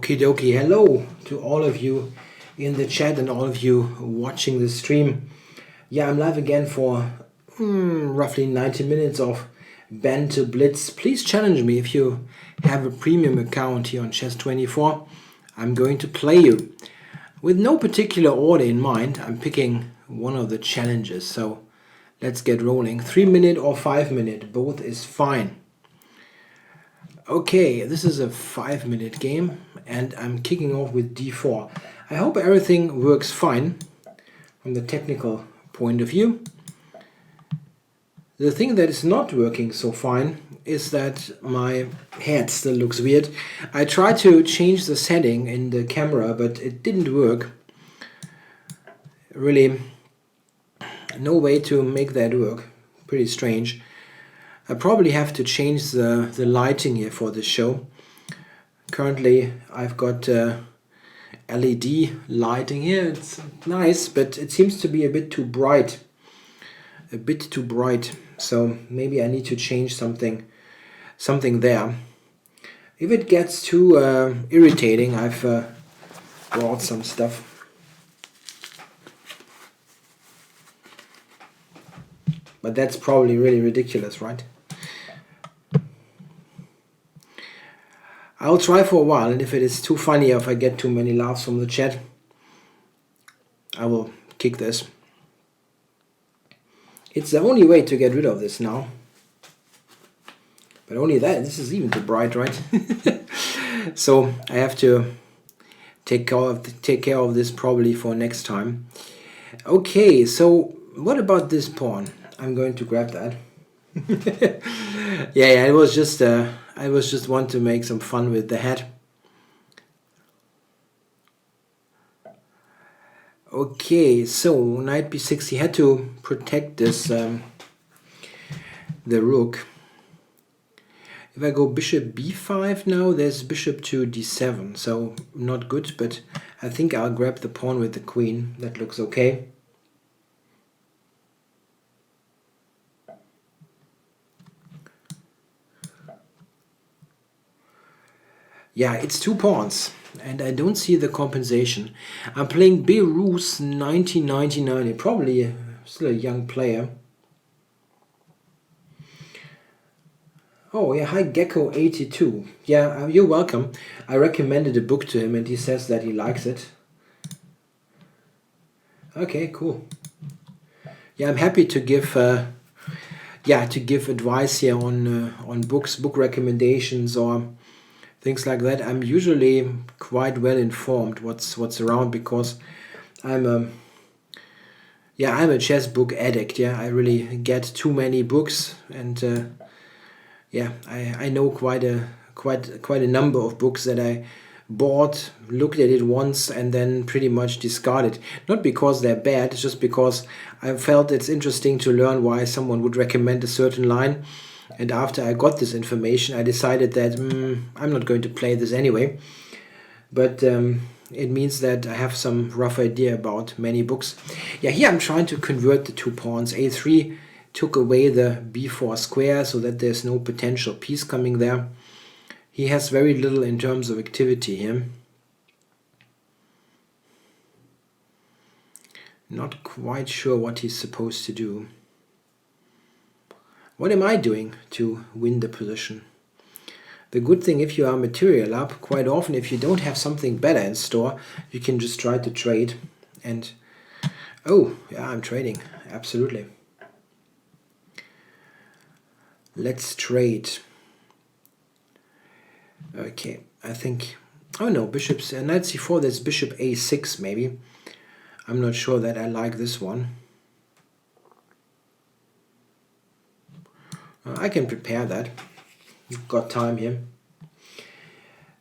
Okie dokie, hello to all of you in the chat and all of you watching the stream. Yeah, I'm live again for roughly 90 minutes of Banter Blitz. Please challenge me if you have a premium account here on Chess24. I'm going to play you. With no particular order in mind, I'm picking one of the challenges. So let's get rolling. 3 minute or 5 minute, both is fine. Okay, this is a 5 minute game and I'm kicking off with d4. I hope everything works fine from the technical point of view. The thing that is not working so fine is that my head still looks weird. I tried to change the setting in the camera, but it didn't work. Really, no way to make that work. Pretty strange. I probably have to change the lighting here for this show. Currently I've got LED lighting here. It's nice, but it seems to be a bit too bright. So maybe I need to change something there. If it gets too irritating, I've brought some stuff. But that's probably really ridiculous, right? I'll try for a while, and if it is too funny, or if I get too many laughs from the chat, I will kick this. It's the only way to get rid of this now. But only that, this is even too bright, right? So I have to take care of this probably for next time. Okay, so what about this pawn? I'm going to grab that. yeah, it was just I was just want to make some fun with the head. Okay, so knight b6. He had to protect this the rook. If I go bishop b5 now, there's bishop to d7, so not good. But I think I'll grab the pawn with the queen. That looks okay. Yeah, it's two pawns, and I don't see the compensation. I'm playing Belarus 1999, probably still a young player. Oh yeah, hi Gecko82. Yeah, you're welcome. I recommended a book to him, and he says that he likes it. Okay, cool. Yeah, I'm happy to give advice here on books, book recommendations, or things like that. I'm usually quite well informed what's around, because I'm a chess book addict. Yeah, I really get too many books, and I know quite a number of books that I bought, looked at it once, and then pretty much discarded. Not because they're bad, it's just because I felt it's interesting to learn why someone would recommend a certain line. And after I got this information, I decided that I'm not going to play this anyway. But it means that I have some rough idea about many books. Yeah, here I'm trying to convert the two pawns. a3 took away the b4 square so that there's no potential piece coming there. He has very little in terms of activity here. Not quite sure what he's supposed to do. What am I doing to win the position? The good thing, if you are material up, quite often if you don't have something better in store, you can just try to trade. And oh, yeah, I'm trading, absolutely. Let's trade. Okay, I think, oh no, bishops, knight c4, there's bishop a6 maybe. I'm not sure that I like this one. I can prepare that. You've got time here.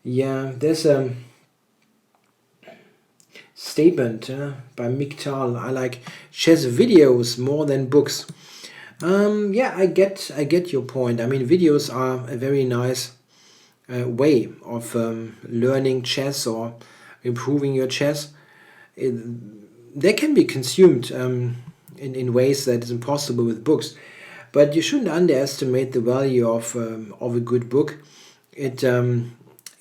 Yeah, there's a statement by Miktal. I like chess videos more than books. Yeah, I get your point. I mean, videos are a very nice way of learning chess or improving your chess. They can be consumed in ways that is impossible with books. But you shouldn't underestimate the value of a good book. It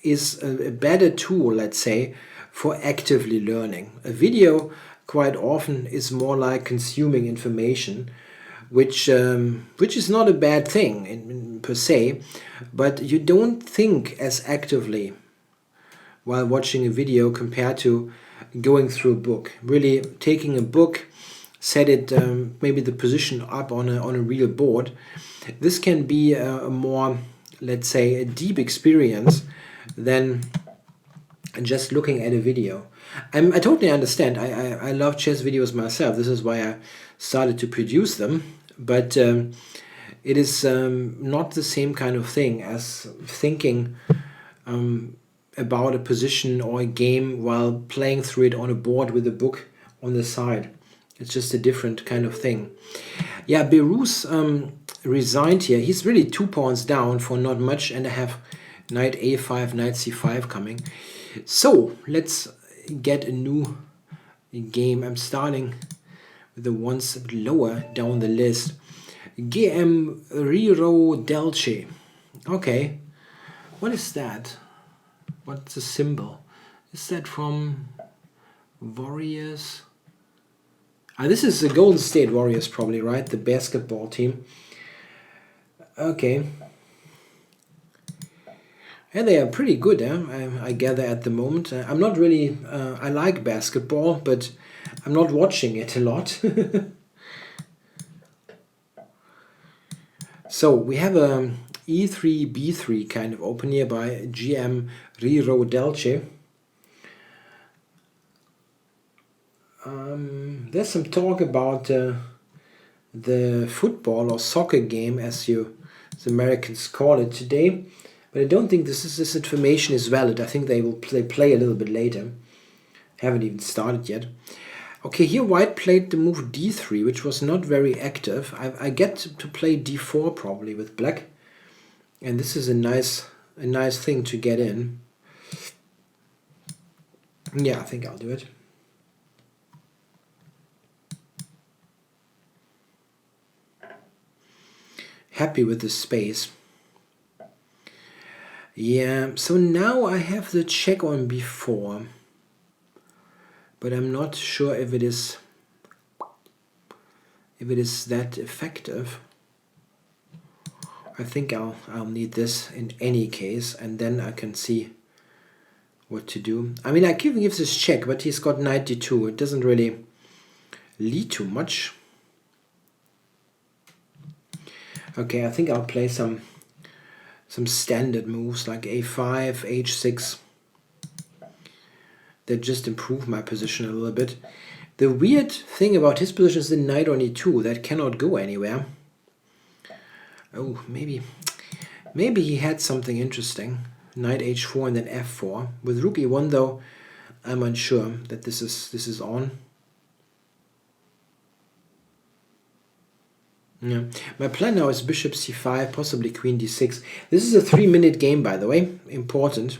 is a better tool, let's say, for actively learning. A video quite often is more like consuming information, which is not a bad thing per se, but you don't think as actively while watching a video compared to going through a book. Really taking a book, set it maybe the position up on a real board. This can be a more, let's say, a deep experience than just looking at a video. I totally understand. I love chess videos myself. This is why I started to produce them. But it is not the same kind of thing as thinking about a position or a game while playing through it on a board with a book on the side. It's just a different kind of thing. Yeah, Beru's resigned here. He's really 2 pawns down for not much, and I have knight a5, knight c5 coming. So let's get a new game. I'm starting with the ones a bit lower down the list. GM Riro Delce. Okay, what is that? What's the symbol? Is that from Warriors? This is the Golden State Warriors probably, right? The basketball team. Okay. And they are pretty good, I gather, at the moment. I'm not really... I like basketball, but I'm not watching it a lot. So we have a e3, b3 kind of open here by GM Riro Delce. There's some talk about the football or soccer game, as the Americans call it today, but I don't think this information is valid. I think they play a little bit later. Haven't even started yet. Okay, here white played the move d3, which was not very active. I get to play d4 probably with black, and this is a nice thing to get in. Yeah, I think I'll do it. Happy with the space. Yeah, so now I have the check on b4, but I'm not sure if it is that effective. I think I'll need this in any case, and then I can see what to do. I mean, I give this check, but he's got knight d2. It doesn't really lead to much. Okay, I think I'll play some standard moves like a5, h6 that just improve my position a little bit. The weird thing about his position is the knight on e2 that cannot go anywhere. Oh, maybe he had something interesting. Knight h4 and then f4. With rook e1 though, I'm unsure that this is on. Yeah. My plan now is bishop c5, possibly queen d6. This is a 3-minute game, by the way. Important.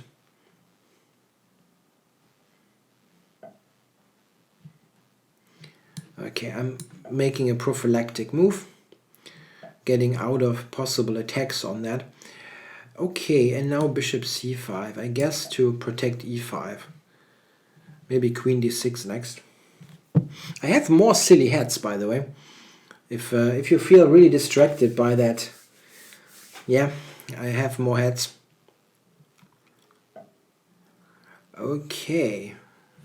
Okay, I'm making a prophylactic move, getting out of possible attacks on that. Okay, and now bishop c5, I guess to protect e5. Maybe queen d6 next. I have more silly heads, by the way. If you feel really distracted by that, yeah, I have more heads. Okay,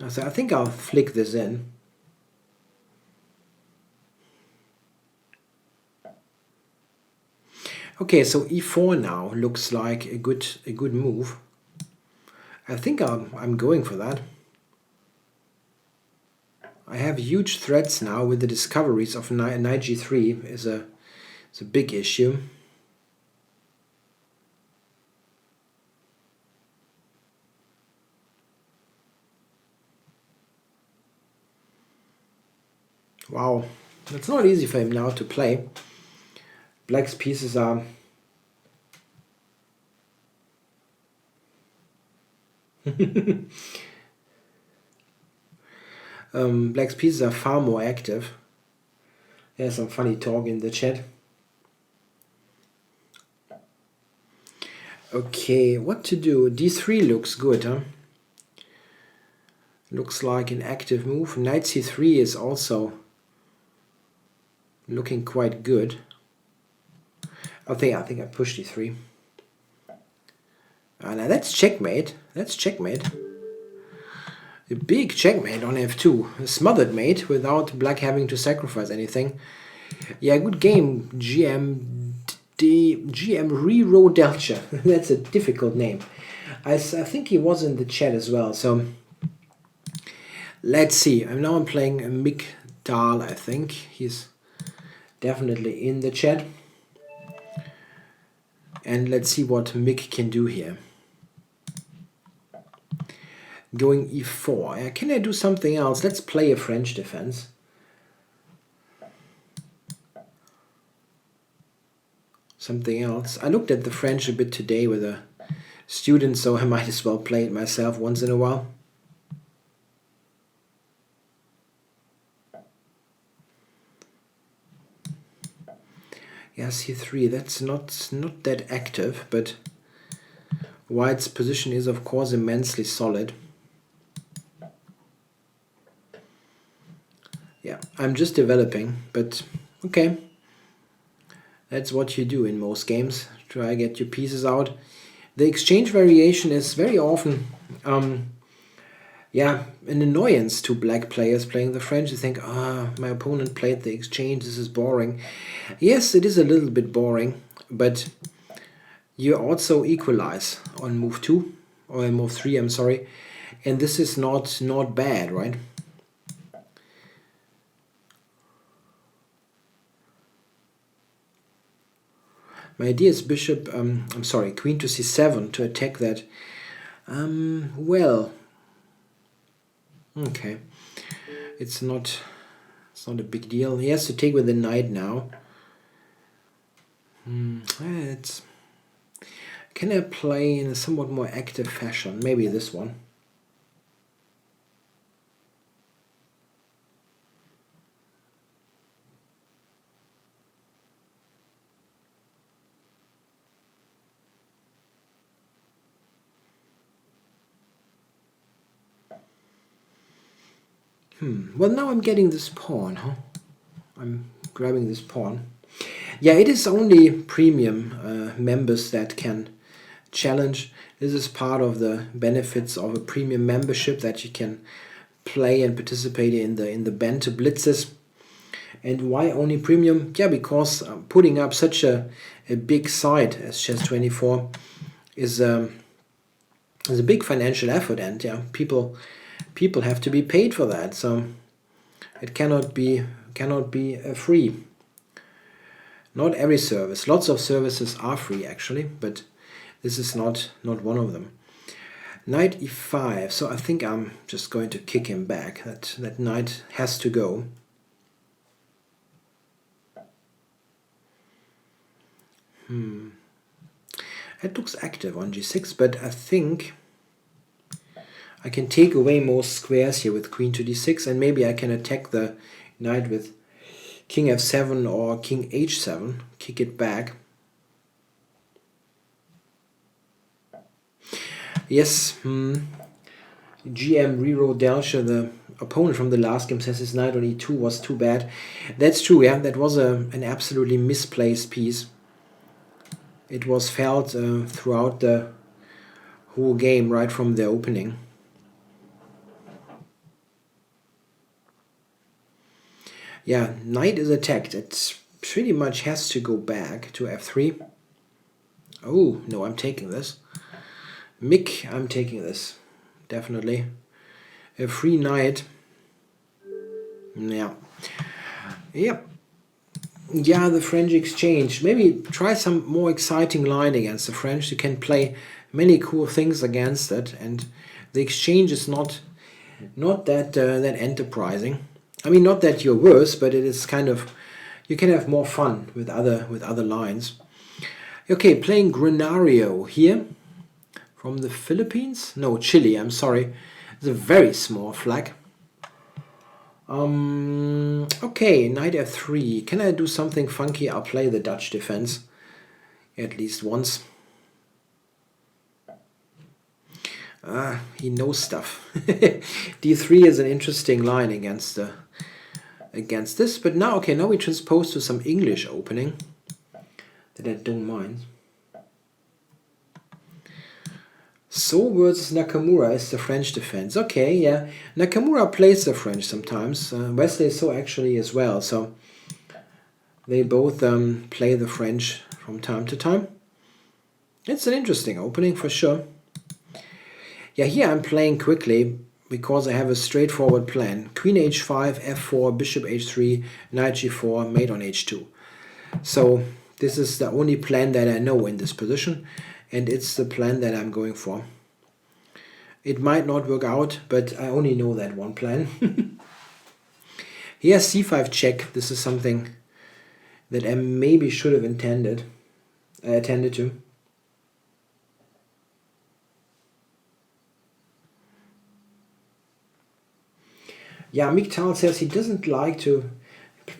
so I think I'll flick this in. Okay, so e4 now looks like a good move. I think I'm going for that. I have huge threats now with the discoveries of knight g3 is a big issue. Wow, it's not easy for him now to play. Black's pieces are Black's pieces are far more active. There's some funny talk in the chat. Okay, what to do? D3 looks good, huh? Looks like an active move. Knight C3 is also looking quite good. I think I pushed D3. Now that's checkmate. That's checkmate. A big checkmate on F2. A smothered mate without black having to sacrifice anything. Yeah, good game, GM Rero Delcher. That's a difficult name. I think he was in the chat as well. So let's see. I'm playing Mick Dahl, I think. He's definitely in the chat. And let's see what Mick can do here. Going E4. Can I do something else? Let's play a French defense. Something else. I looked at the French a bit today with a student, so I might as well play it myself once in a while. Yeah, C3, that's not that active, but White's position is of course immensely solid. Yeah, I'm just developing, but okay. That's what you do in most games. Try get your pieces out. The exchange variation is very often yeah, an annoyance to black players playing the French. You think, my opponent played the exchange, this is boring. Yes, it is a little bit boring, but you also equalize on move 2, or move 3, I'm sorry. And this is not bad, right? My idea is bishop, I'm sorry, queen to c7 to attack that. Well, okay, it's not a big deal. He has to take with the knight now. Can I play in a somewhat more active fashion? Maybe this one. Well, now I'm getting this pawn, huh? I'm grabbing this pawn. Yeah, it is only premium members that can challenge. This is part of the benefits of a premium membership, that you can play and participate in the Banter Blitzes. And why only premium? Yeah, because putting up such a big site as Chess24 is a big financial effort, and yeah, people have to be paid for that, so it cannot be free. Not every service. Lots of services are free actually, but this is not one of them. Knight e5. So I think I'm just going to kick him back. That knight has to go. It looks active on g6, but I think I can take away most squares here with queen to d6, and maybe I can attack the knight with king f7 or king h7, kick it back. Yes, GM Rero Delcher, the opponent from the last game, says his knight on e2 was too bad. That's true, yeah, that was an absolutely misplaced piece. It was felt throughout the whole game, right from the opening. Yeah, knight is attacked. It pretty much has to go back to f3. Oh, no, I'm taking this. Mick, I'm taking this. Definitely. A free knight. Yeah. Yep. Yeah, the French exchange. Maybe try some more exciting line against the French. You can play many cool things against it, and the exchange is not that enterprising. I mean, not that you're worse, but it is kind of, you can have more fun with other lines. Okay, playing Grenario here from the Philippines. No, Chile. I'm sorry. It's a very small flag. Okay, knight f3. Can I do something funky? I'll play the Dutch defense at least once. He knows stuff. D3 is an interesting line against this, but now, okay, now we transpose to some English opening that I don't mind. So versus Nakamura is the French defense. Okay, yeah, Nakamura plays the French sometimes. Wesley So actually as well, so they both play the French from time to time. It's an interesting opening for sure. Yeah, here I'm playing quickly because I have a straightforward plan. Queen h5, f4, bishop h3, knight g4, mate on h2. So this is the only plan that I know in this position, and it's the plan that I'm going for. It might not work out, but I only know that one plan. Here c5 check. This is something that I maybe should have attended to. Yeah, Miktal says he doesn't like to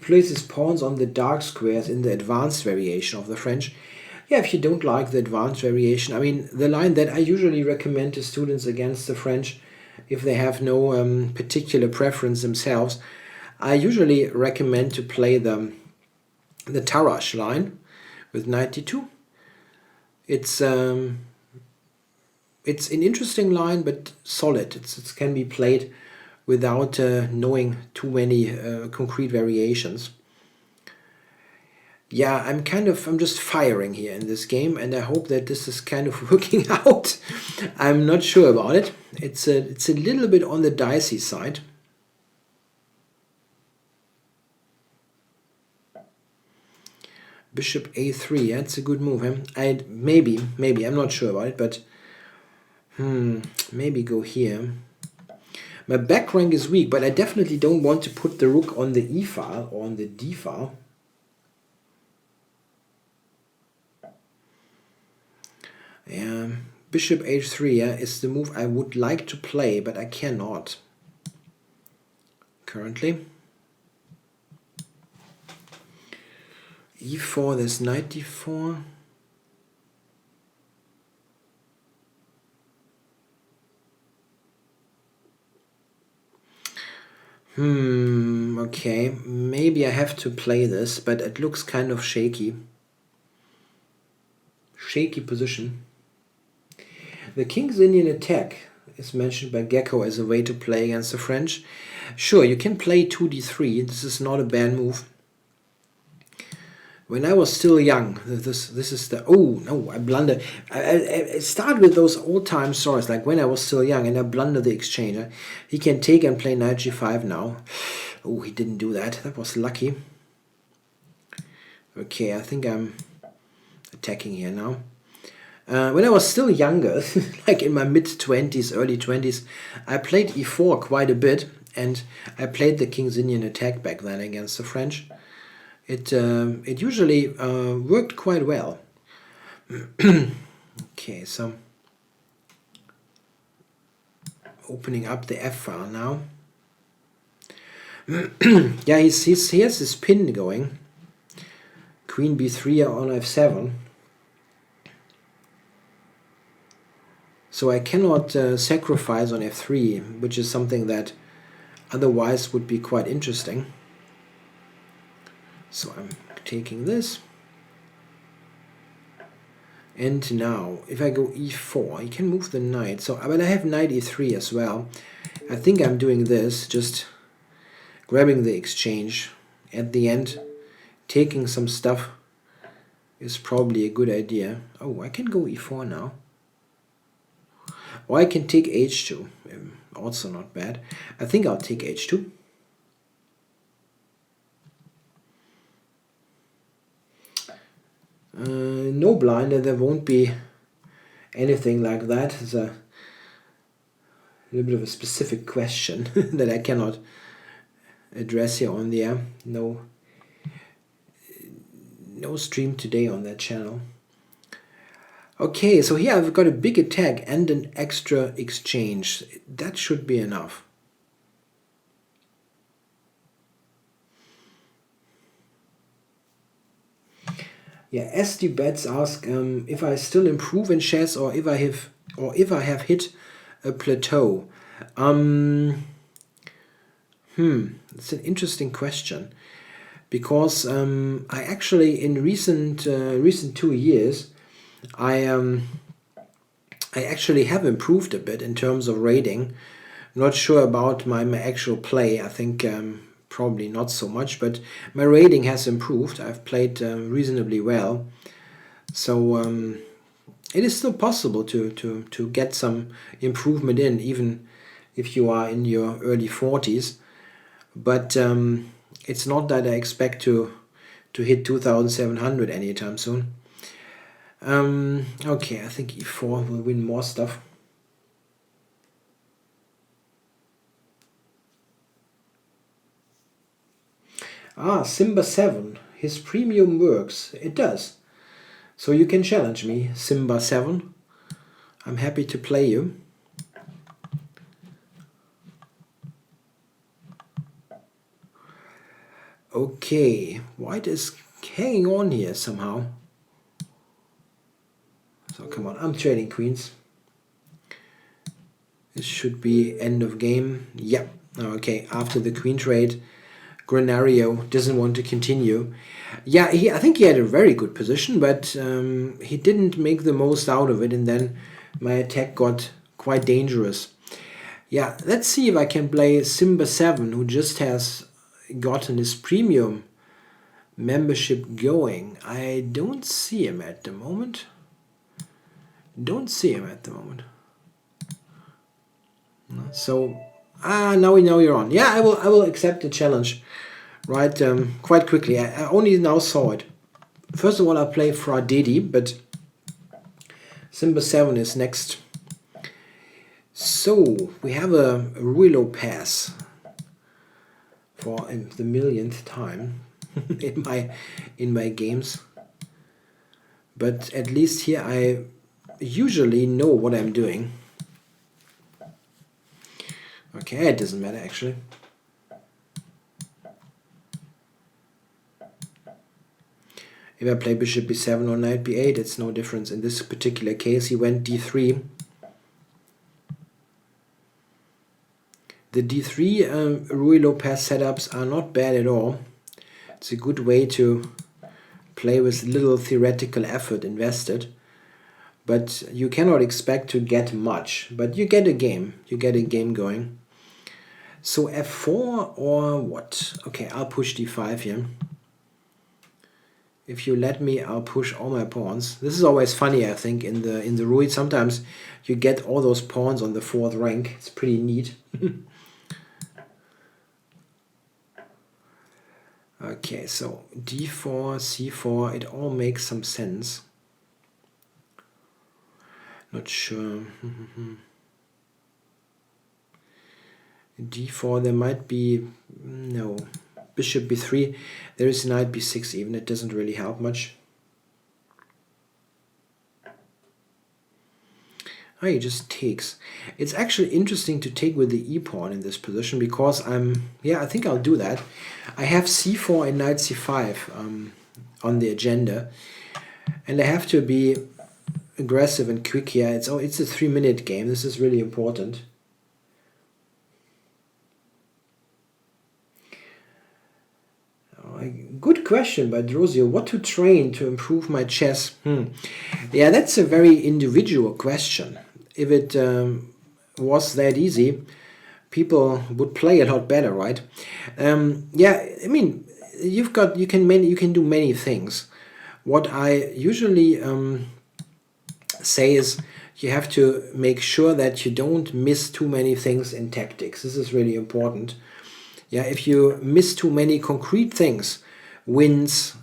place his pawns on the dark squares in the advanced variation of the French. Yeah, if you don't like the advanced variation, I mean, the line that I usually recommend to students against the French, if they have no particular preference themselves, I usually recommend to play the Tarrasch line with knight d2. It's an interesting line, but solid. It can be played without knowing too many concrete variations. Yeah, I'm just firing here in this game, and I hope that this is kind of working out. I'm not sure about it. It's a little bit on the dicey side. Bishop a3, yeah, it's a good move. Maybe, I'm not sure about it, but maybe go here. My back rank is weak, but I definitely don't want to put the rook on the e file or on the d file. Yeah, bishop h3, yeah, is the move I would like to play, but I cannot currently. e4, there's knight d4. Okay, maybe I have to play this, but it looks kind of shaky. Shaky position. The King's Indian attack is mentioned by Gecko as a way to play against the French. Sure, you can play 2d3. This is not a bad move. When I was still young, this is the... Oh, no, I blundered. I start with those old-time stories, like when I was still young, and I blundered the exchange. He can take and play knight g5 now. Oh, he didn't do that. That was lucky. Okay, I think I'm attacking here now. When I was still younger, like in my mid-20s, early 20s, I played e4 quite a bit, and I played the King's Indian attack back then against the French. It usually worked quite well. Okay, so opening up the F file now. Yeah, he has this pin going. Queen b3 on f7. So I cannot sacrifice on f3, which is something that otherwise would be quite interesting. So I'm taking this. And now, if I go e4, you can move the knight. So, but I have knight e3 as well. I think I'm doing this, just grabbing the exchange at the end. Taking some stuff is probably a good idea. Oh, I can go e4 now. Or I can take h2. Also not bad. I think I'll take h2. No blinder, there won't be anything like that. It's a little bit of a specific question that I cannot address here on the air. No stream today on that channel. Okay, so here I've got a big attack and an extra exchange. That should be enough. Yeah, SD Bets ask if I still improve in chess, or if I have hit a plateau? It's an interesting question, because I actually in recent 2 years I actually have improved a bit in terms of rating. Not sure about my actual play. I think probably not so much, but my rating has improved. I've played reasonably well, so it is still possible to get some improvement in, even if you are in your early 40s. But it's not that I expect to hit 2,700 anytime soon. Okay, I think e4 will win more stuff. Simba 7. His premium works. It does. So you can challenge me, Simba 7. I'm happy to play you. Okay, white is hanging on here somehow. So come on, I'm trading queens. This should be end of game. Yep. Okay, after the queen trade, Granario doesn't want to continue. Yeah, I think he had a very good position, but he didn't make the most out of it, and then my attack got quite dangerous. Yeah, let's see if I can play Simba 7, who just has gotten his premium membership going. I don't see him at the moment. So, now we know you're on. Yeah, I will accept the challenge, right? Quite quickly. I only now saw it. First of all, I'll play Fradedi, but Simba 7 is next. So we have a Ruilo pass for the millionth time in my games. But at least here I usually know what I'm doing. Okay, it doesn't matter actually. If I play bishop b7 or knight b8, it's no difference. In this particular case, he went d3. The d3 Ruy Lopez setups are not bad at all. It's a good way to play with little theoretical effort invested. But you cannot expect to get much. But you get a game. You get a game going. So f4 or what? Okay, I'll push d5 here. If you let me, I'll push all my pawns. This is always funny, I think, in the Ruy. Sometimes you get all those pawns on the 4th rank. It's pretty neat. Okay, so d4, c4, it all makes some sense. Not sure. d4, there might be... no. Bishop b3, there is knight b6 even. It doesn't really help much. He just takes. It's actually interesting to take with the e-pawn in this position because I think I'll do that. I have c4 and knight c5 on the agenda, and I have to be aggressive and quick here. It's a 3-minute game. This is really important. Good question by Drosio. What to train to improve my chess? Yeah, that's a very individual question. If it was that easy, people would play a lot better, right? Yeah, I mean, you can do many things. What I usually say is you have to make sure that you don't miss too many things in tactics. This is really important. Yeah, if you miss too many concrete things, wins,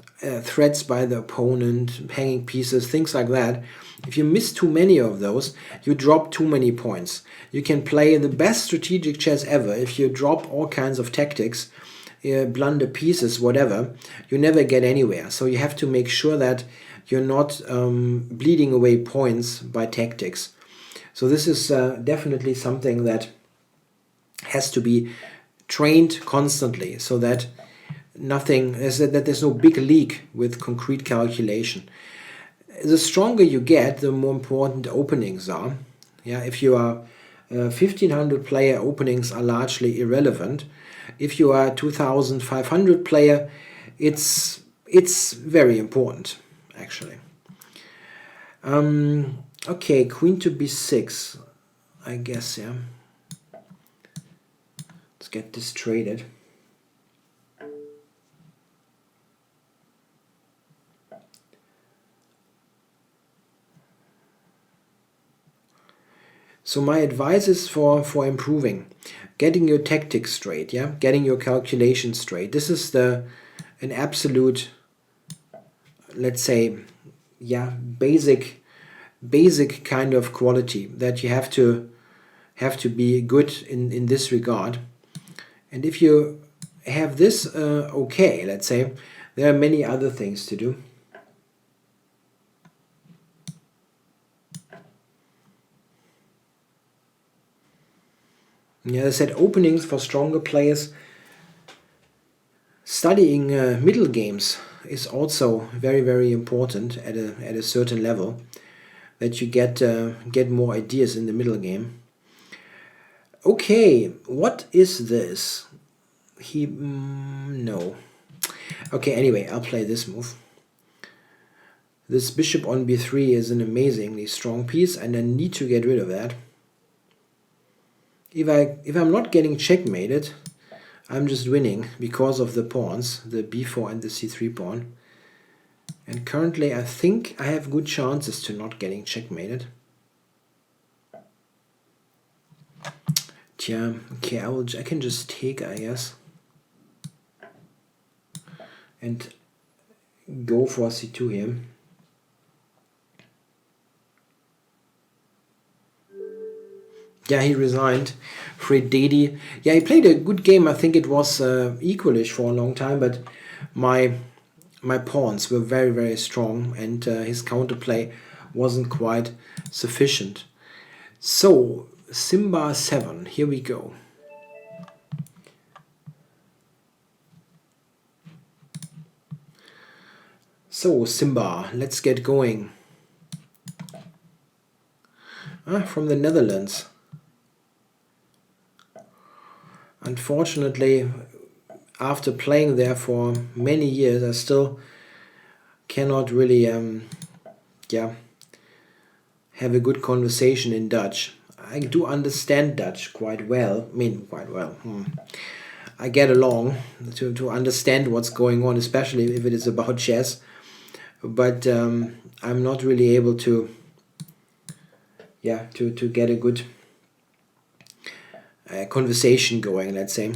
threats by the opponent, hanging pieces, things like that, if you miss too many of those, you drop too many points. You can play the best strategic chess ever. If you drop all kinds of tactics, blunder pieces, whatever, you never get anywhere. So you have to make sure that you're not bleeding away points by tactics. So this is definitely something that has to be trained constantly, so that there's no big leak with concrete calculation. The stronger you get, the more important openings are. Yeah, if you are 1500 player openings are largely irrelevant. If you are a 2500 player, it's very important, actually. Okay, queen to b6, I guess, yeah. Let's get this traded. So my advice is for improving, getting your tactics straight, yeah, getting your calculations straight. This is an absolute, let's say, yeah, basic kind of quality that you have to be good in this regard. And if you have this okay, let's say, there are many other things to do. Yeah, as I said, openings for stronger players. Studying middle games is also very, very important at a certain level, that you get more ideas in the middle game. Okay, what is this? No. Okay, anyway, I'll play this move. This bishop on b3 is an amazingly strong piece, and I need to get rid of that. If I'm not getting checkmated, I'm just winning because of the pawns, the b4 and the c3 pawn. And currently I think I have good chances to not getting checkmated. Tja, okay, I can just take, I guess, and go for c2 here. Yeah, he resigned. Fred Dady. Yeah, he played a good game. I think it was equalish for a long time, but my pawns were very, very strong, and his counterplay wasn't quite sufficient. So, Simba 7, here we go. So, Simba, let's get going. From the Netherlands. Unfortunately, after playing there for many years, I still cannot really have a good conversation in Dutch. I do understand Dutch quite well. I mean, quite well. I get along to understand what's going on, especially if it is about chess. But I'm not really able to get a good conversation going, let's say.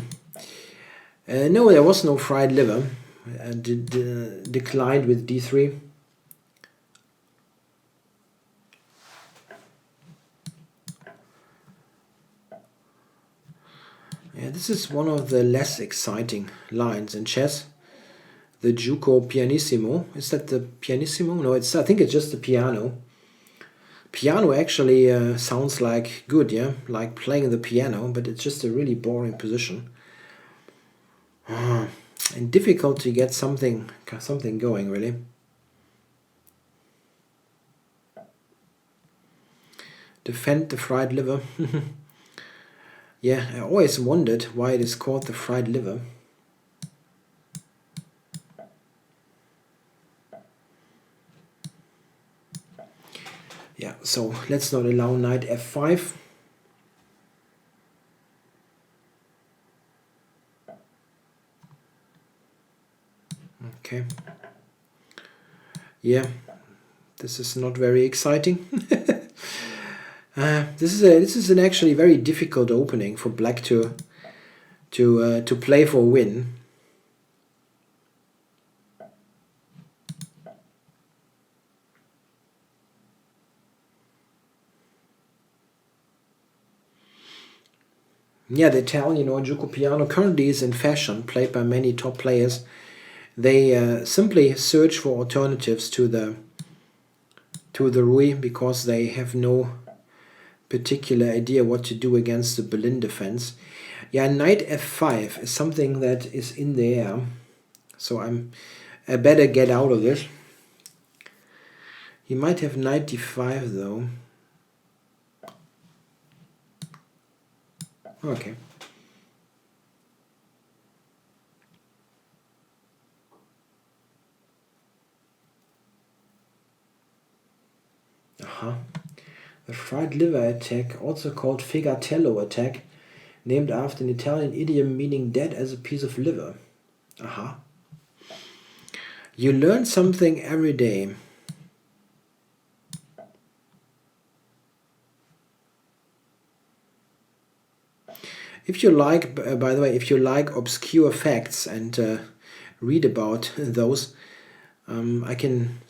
No, there was no fried liver. Declined with d3. Yeah, this is one of the less exciting lines in chess. The Giuco pianissimo. Is that the pianissimo? No, I think it's just the piano. Piano actually sounds like good, yeah, like playing the piano, but it's just a really boring position. And difficult to get something going, really. Defend the fried liver. Yeah, I always wondered why it is called the fried liver. Yeah, so let's not allow knight f5. Okay. Yeah, this is not very exciting. This is an actually very difficult opening for black to play for a win. Yeah, the Italian or Giuco piano currently is in fashion, played by many top players. They simply search for alternatives to the Rui because they have no particular idea what to do against the Berlin defense. Yeah, knight f5 is something that is in the air, so I better get out of this. He might have knight d5 though. Okay. Uh-huh. The fried liver attack, also called figatello attack, named after an Italian idiom meaning dead as a piece of liver. Aha. You learn something every day. If you like, by the way, if you like obscure facts and read about those, I can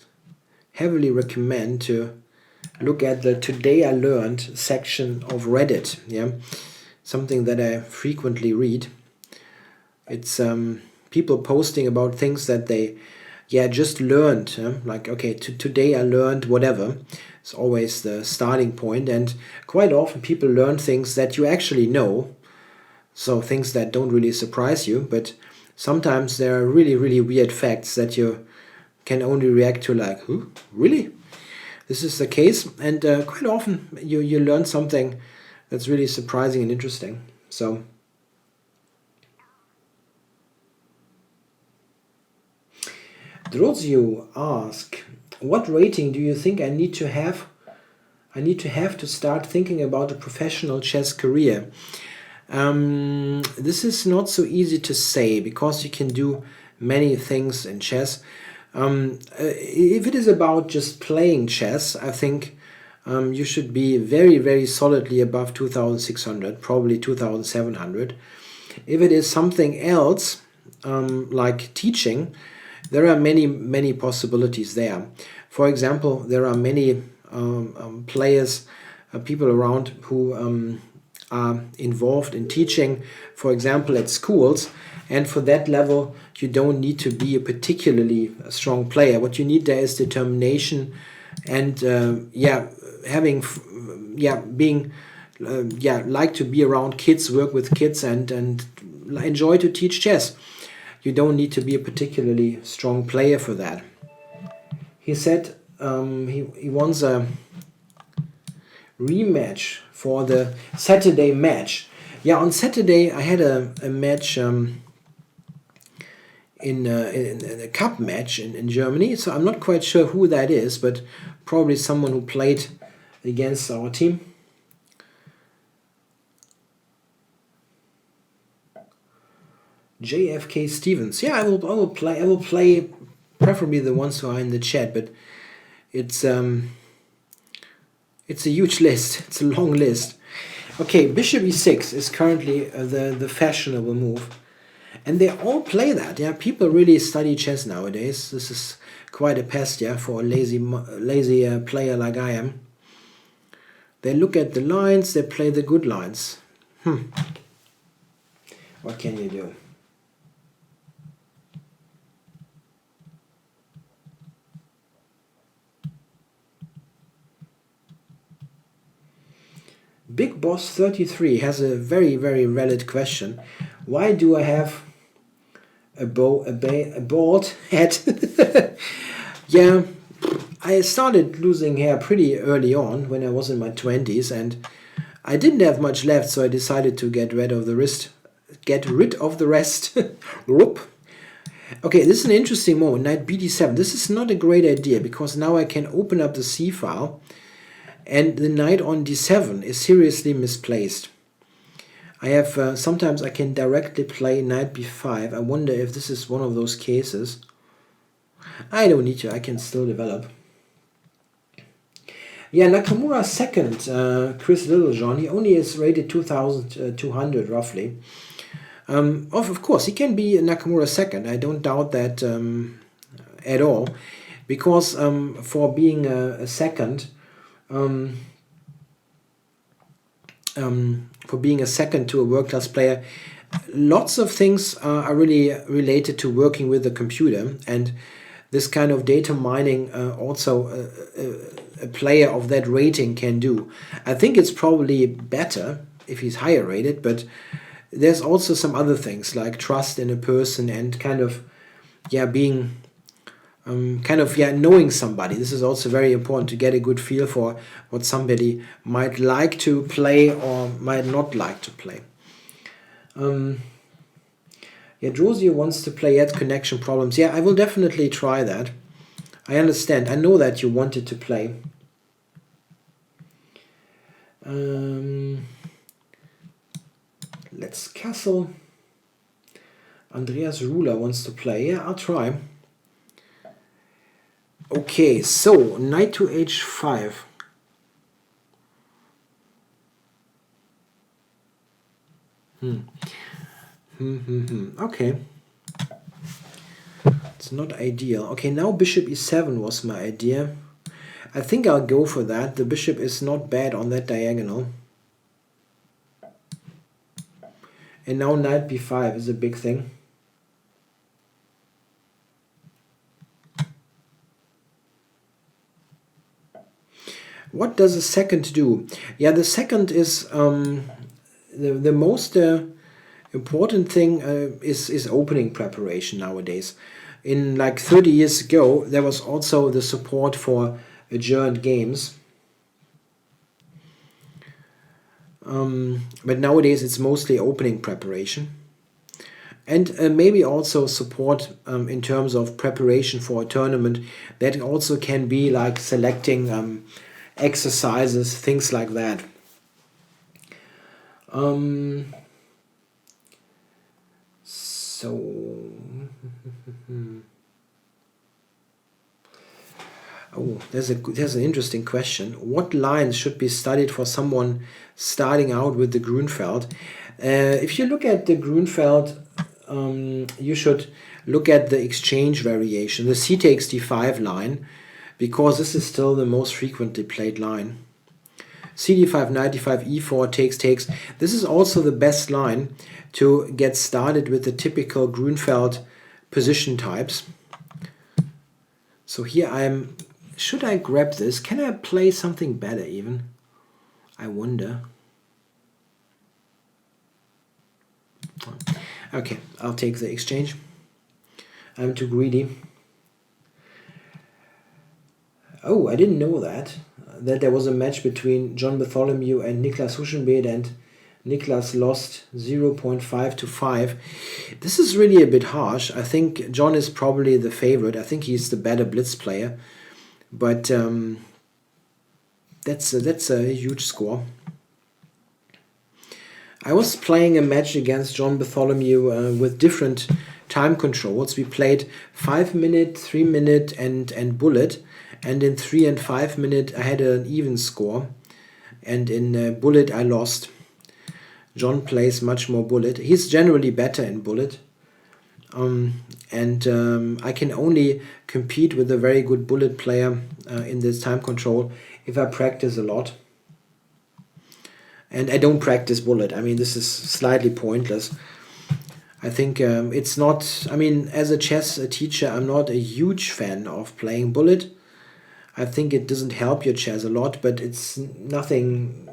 heavily recommend to look at the Today I Learned section of Reddit. Yeah, something that I frequently read. It's people posting about things that they just learned. Like, okay, today I learned whatever. It's always the starting point, and quite often people learn things that you actually know. So things that don't really surprise you, but sometimes there are really, really weird facts that you can only react to like, huh? Really? This is the case? And quite often you learn something that's really surprising and interesting. So Drozio ask, what rating do you think I need to have? I need to have to start thinking about a professional chess career. This is not so easy to say because you can do many things in chess. If it is about just playing chess, I think you should be very, very solidly above 2,600, probably 2,700. If it is something else, like teaching, there are many, many possibilities there. For example, there are many players, people around who are involved in teaching, for example, at schools. And for that level, you don't need to be a particularly strong player. What you need there is determination and being like to be around kids, work with kids, and enjoy to teach chess. You don't need to be a particularly strong player for that. He said he wants a rematch for the Saturday match. Yeah, on Saturday I had a match in a cup match in Germany. So I'm not quite sure who that is, but probably someone who played against our team. JFK Stevens. Yeah, I will play preferably the ones who are in the chat, but it's a huge list. It's a long list. Okay, Bishop e6 is currently the fashionable move. And they all play that. Yeah, people really study chess nowadays. This is quite a pest, yeah, for a lazy player like I am. They look at the lines, they play the good lines. What can you do? Big Boss 33 has a very, very valid question. Why do I have a bald head? Yeah, I started losing hair pretty early on when I was in my 20s, and I didn't have much left, so I decided to get rid of the rest. Whoop. Okay, this is an interesting moment. Knight bd7. This is not a great idea because now I can open up the c file, and the knight on d7 is seriously misplaced. I have sometimes I can directly play knight b5. I wonder if this is one of those cases. I don't need to. I can still develop. Yeah, Nakamura second, Chris Littlejohn. He only is rated 2,200 roughly. Of course, he can be Nakamura second. I don't doubt that at all, because for being a second. For being a second to a world-class player, lots of things are really related to working with the computer, and this kind of data mining also a player of that rating can do. I think it's probably better if he's higher rated, but there's also some other things like trust in a person and kind of being knowing somebody. This is also very important to get a good feel for what somebody might like to play or might not like to play. Yeah, Josie wants to play yet connection problems. Yeah, I will definitely try that. I understand. I know that you wanted to play. Let's castle. Andreas Ruler wants to play. Yeah, I'll try. Okay, so knight to h5. Okay. It's not ideal. Okay, now bishop e7 was my idea. I think I'll go for that. The bishop is not bad on that diagonal. And now knight b5 is a big thing. What does the second do? Yeah, the second is the most important thing is opening preparation nowadays. In like 30 years ago, there was also the support for adjourned games. But nowadays it's mostly opening preparation. And maybe also support in terms of preparation for a tournament. That also can be like selecting exercises, things like that. Oh, there's an interesting question. What lines should be studied for someone starting out with the Grunfeld? If you look at the Grunfeld, you should look at the exchange variation, the c takes d5 line, because this is still the most frequently played line. cd5, knight d5, e4, takes. This is also the best line to get started with the typical Grunfeld position types. So here should I grab this? Can I play something better even? I wonder. Okay, I'll take the exchange. I'm too greedy. Oh, I didn't know that there was a match between John Bartholomew and Niklas Huschenbeet, and Niklas lost 0.5 to 5. This is really a bit harsh. I think John is probably the favorite. I think he's the better blitz player. But that's a huge score. I was playing a match against John Bartholomew with different time controls. We played 5 minute, 3 minute and bullet. And in 3 and 5 minute I had an even score. And in bullet I lost. John plays much more bullet. He's generally better in bullet. I can only compete with a very good bullet player in this time control if I practice a lot. And I don't practice bullet. I mean, this is slightly pointless. I think it's not... I mean, as a chess teacher, I'm not a huge fan of playing bullet. I think it doesn't help your chess a lot, but it's nothing...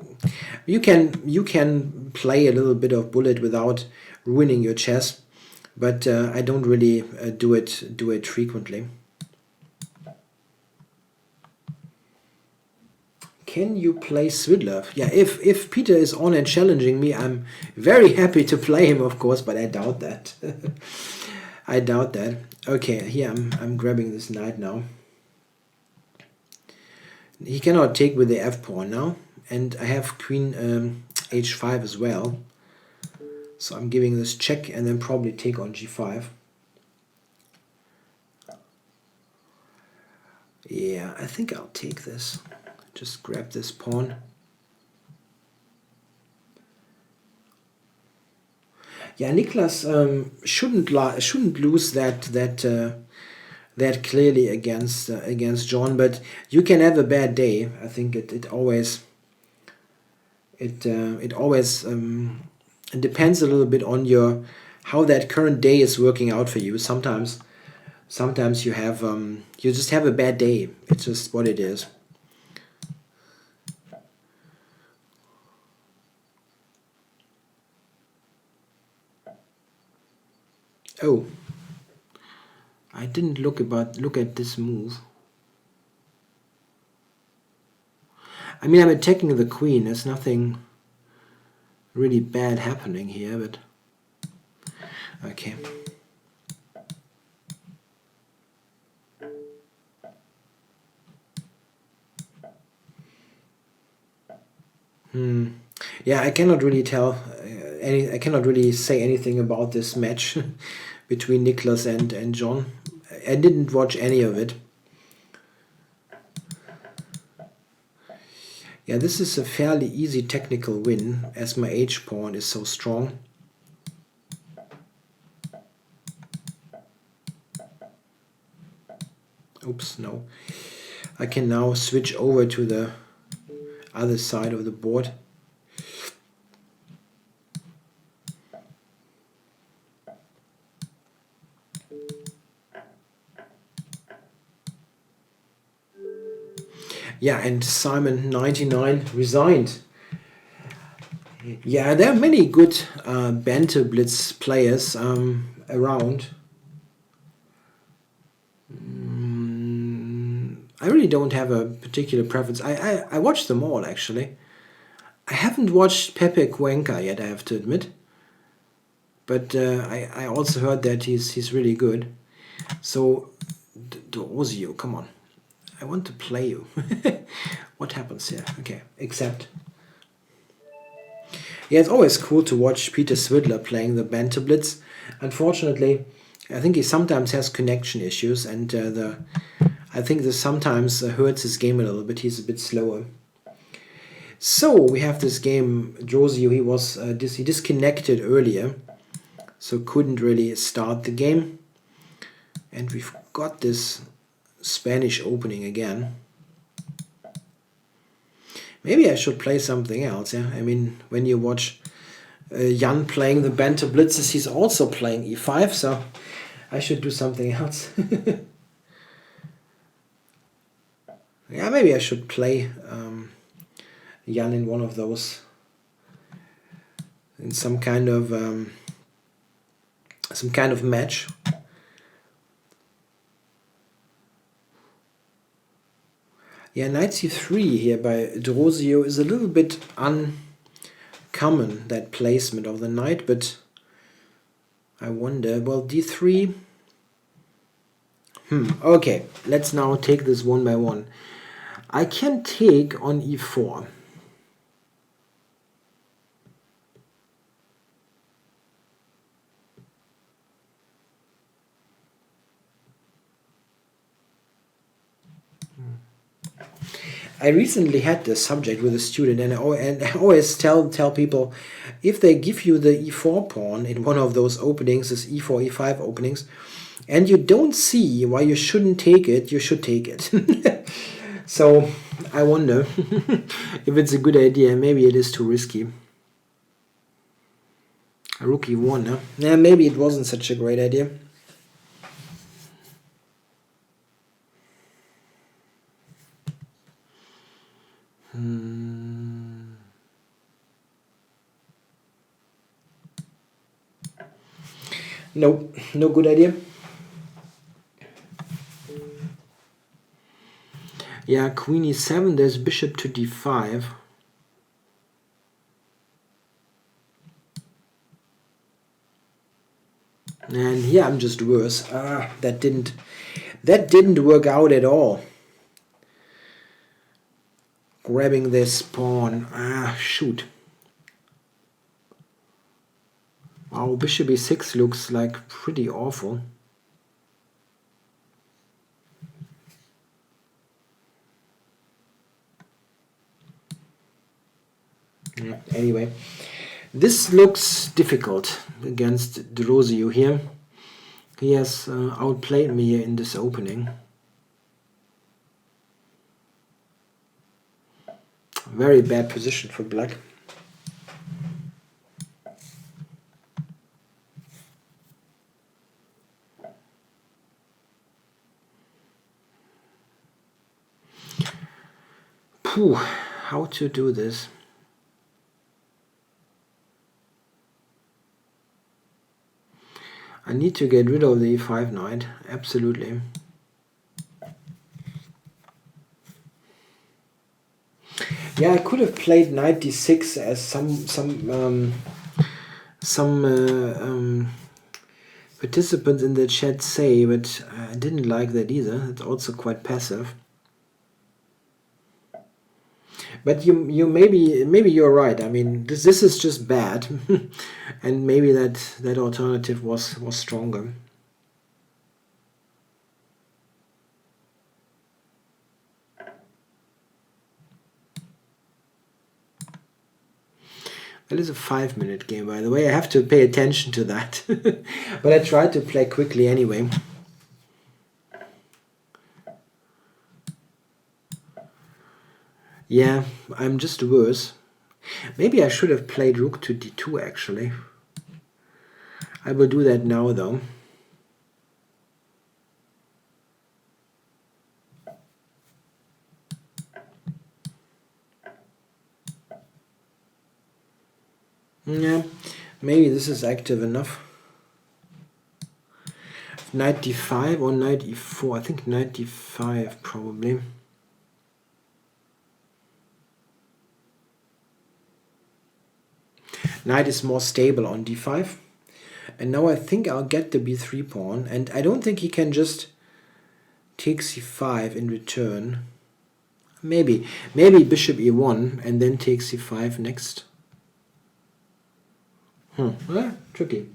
You can play a little bit of bullet without ruining your chess, but I don't really do it frequently. Can you play Svidler? Yeah, if Peter is on and challenging me, I'm very happy to play him, of course, but I doubt that. I doubt that. Okay, here I'm grabbing this knight now. He cannot take with the f-pawn now, and I have queen h5 as well. So I'm giving this check and then probably take on g5. Yeah, I think I'll take this. Just grab this pawn. Yeah, Niklas shouldn't lose that clearly against John, but you can have a bad day. I think it always depends a little bit on how that current day is working out for you. Sometimes you have you just have a bad day. It's just what it is. Oh, I didn't look at this move. I mean, I'm attacking the queen. There's nothing really bad happening here, but Okay. Yeah, I cannot really tell I cannot really say anything about this match between Niklas and John. I didn't watch any of it. Yeah, this is a fairly easy technical win, as my H pawn is so strong. Oops, no. I can now switch over to the other side of the board. Yeah, and Simon 99 resigned. Yeah, there are many good Banter Blitz players around. I really don't have a particular preference. I watch them all, actually. I haven't watched Pepe Cuenca yet, I have to admit. But I also heard that he's really good. So, D'Ozio, come on. I want to play you. What happens here? Okay, accept. Yeah, it's always cool to watch Peter Swidler playing the Banter Blitz. Unfortunately, I think he sometimes has connection issues, and I think this sometimes hurts his game a little bit. He's a bit slower. So we have this game. D'Ozio, he disconnected earlier, so couldn't really start the game. And we've got this Spanish opening again. Maybe I should play something else. Yeah, I mean, when you watch Jan playing the Banter Blitzes, he's also playing e5, so I should do something else. Yeah, maybe I should play Jan in one of those, in some kind of match. Yeah, knight c3 here by D'Ozio is a little bit uncommon, that placement of the knight, but I wonder, well, d3. Okay, let's now take this one by one. I can take on e4. I recently had this subject with a student, and I always tell people, if they give you the e4 pawn in one of those openings, this e4, e5 openings, and you don't see why you shouldn't take it, you should take it. So I wonder if it's a good idea. Maybe it is too risky. A rook e1, huh? Yeah, maybe it wasn't such a great idea. No, no good idea. Yeah, queen e7, there's bishop to d5. And here I'm just worse. That didn't work out at all. Grabbing this pawn. Shoot. Wow, bishop e6 looks like pretty awful. Anyway, this looks difficult against D'Ozio here. He has outplayed me here in this opening. Very bad position for black. Phew, how to do this? I need to get rid of the e5 knight, absolutely. Yeah, I could have played knight d6 as some participants in the chat say, but I didn't like that either. It's also quite passive. But you maybe you're right. I mean, this is just bad, and maybe that alternative was stronger. That is a 5-minute game, by the way. I have to pay attention to that. But I tried to play quickly anyway. Yeah, I'm just worse. Maybe I should have played rook to d2 actually. I will do that now though. Yeah, maybe this is active enough. Knight d5 or knight e4. I think knight d5 probably. Knight is more stable on d5. And now I think I'll get the b3 pawn. And I don't think he can just take c5 in return. Maybe bishop e1 and then take c5 next. Tricky.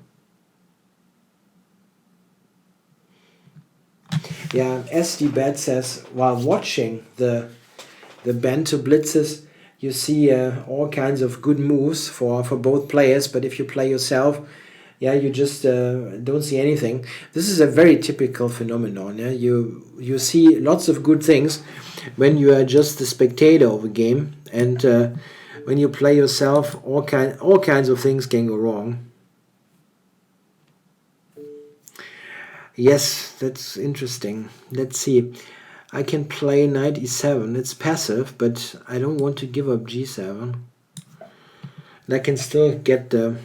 Yeah, SD Bad says, while watching the Banter Blitzes, you see all kinds of good moves for both players, but if you play yourself, yeah, you just don't see anything. This is a very typical phenomenon. Yeah? You see lots of good things when you are just the spectator of a game, and when you play yourself, all kinds of things can go wrong. Yes, that's interesting. Let's see. I can play knight e7. It's passive, but I don't want to give up g7. And I can still get the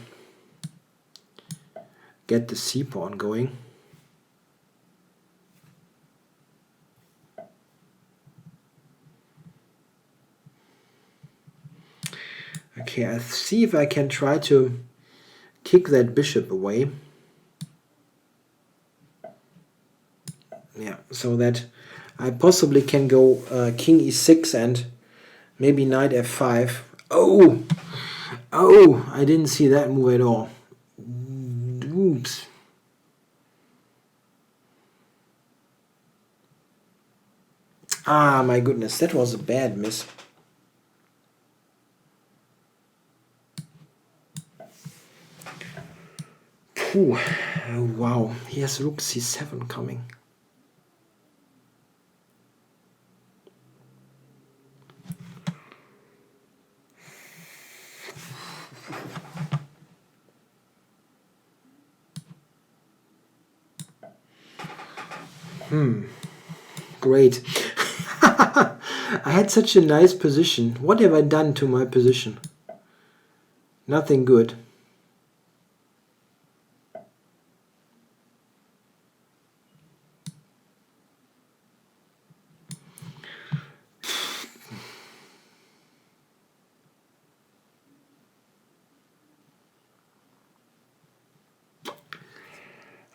c pawn going. Okay, I'll see if I can try to kick that bishop away. Yeah, so that I possibly can go king e6 and maybe knight f5. Oh, I didn't see that move at all. Oops. Ah, my goodness, that was a bad miss. Phew. Oh, wow, he has rook c7 coming. Great. I had such a nice position. What have I done to my position? Nothing good.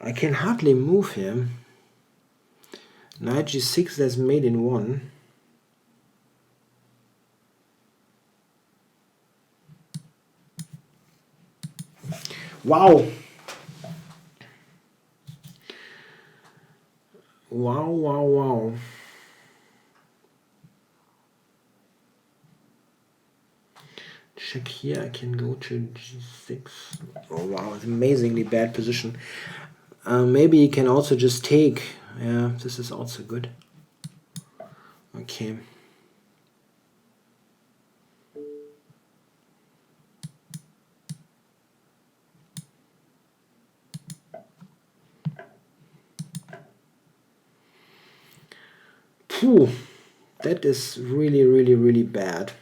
I can hardly move here. Knight g6, that's mate in 1. Wow! Wow. Check here, I can go to g6. Oh wow, it's amazingly bad position. Maybe you can also just take. Yeah, this is also good. Okay. Phew, that is really bad.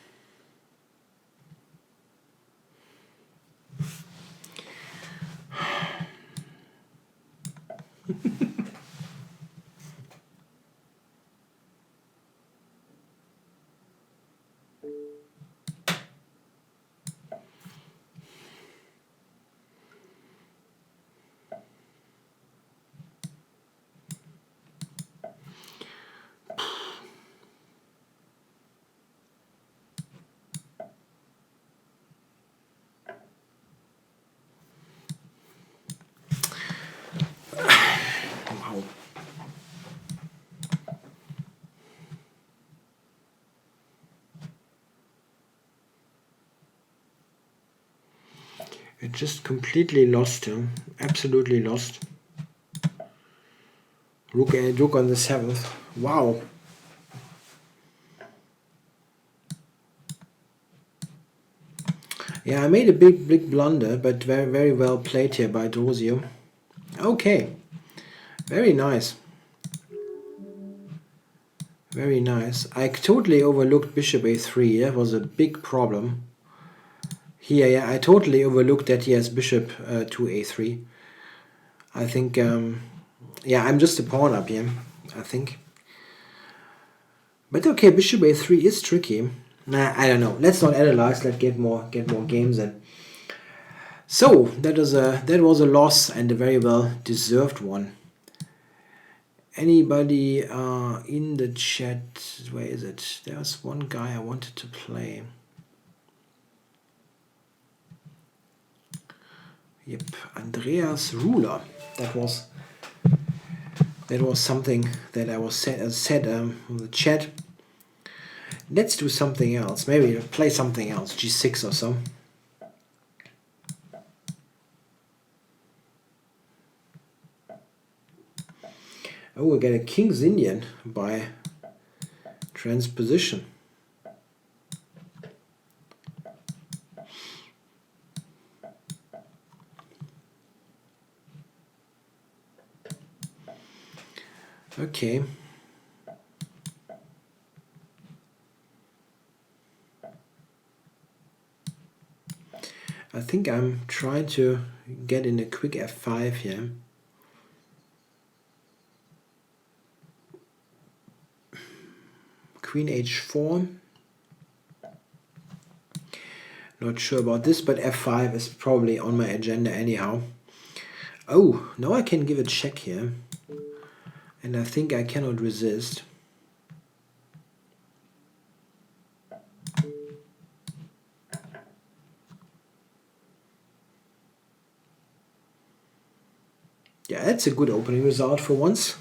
just completely lost him. Absolutely lost. Rook on the 7th. Wow. Yeah, I made a big blunder, but very well played here by Drosio. Okay. Very nice. Very nice. I totally overlooked bishop a3. That was a big problem. Here, yeah, I totally overlooked that he has bishop to a3. I think, yeah, I'm just a pawn up here, I think. But okay, bishop a3 is tricky. Nah, I don't know. Let's not analyze. Let's get more games in. So that was a loss, and a very well deserved one. Anybody in the chat? Where is it? There's one guy I wanted to play. Yep, Andreas Ruler. That was something that I was said in the chat. Let's do something else. Maybe play something else. G6 or so. Oh, we get a King's Indian by transposition. Okay. I think I'm trying to get in a quick f5 here. Queen h4. Not sure about this, but f5 is probably on my agenda anyhow. Oh, now I can give a check here. And I think I cannot resist. Yeah, that's a good opening result for once.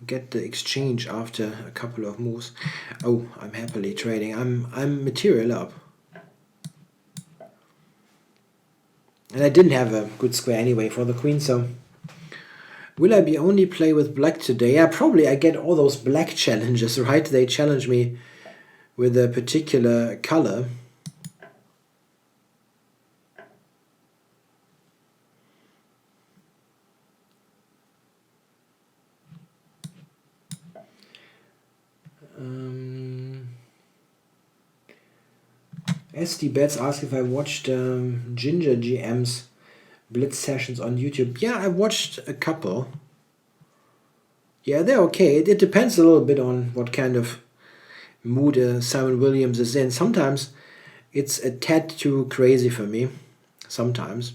Get the exchange after a couple of moves. Oh, I'm happily trading. I'm material up. And I didn't have a good square anyway for the queen, so will I be only play with black today? Yeah, probably. I get all those black challenges, right? They challenge me with a particular color. SD Bets asked if I watched Ginger GM's Blitz sessions on YouTube. Yeah, I watched a couple. Yeah, they're okay. It depends a little bit on what kind of mood Simon Williams is in. Sometimes it's a tad too crazy for me. Sometimes.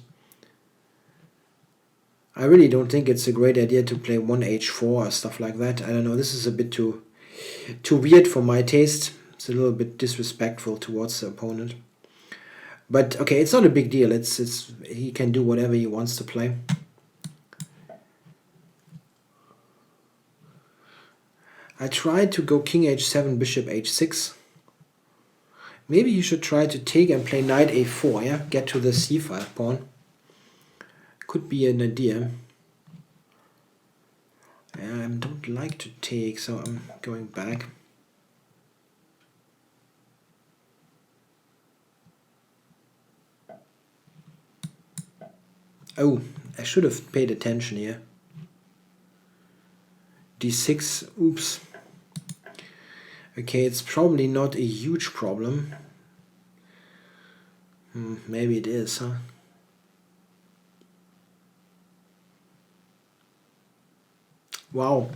I really don't think it's a great idea to play 1h4 or stuff like that. I don't know. This is a bit too weird for my taste. It's a little bit disrespectful towards the opponent. But okay, it's not a big deal. It's he can do whatever he wants to play. I tried to go king h7, bishop h6. Maybe you should try to take and play knight a4, yeah? Get to the c5 pawn. Could be an idea. I don't like to take, so I'm going back. Oh, I should have paid attention here. d6, oops. Okay, it's probably not a huge problem. Maybe it is, huh? Wow.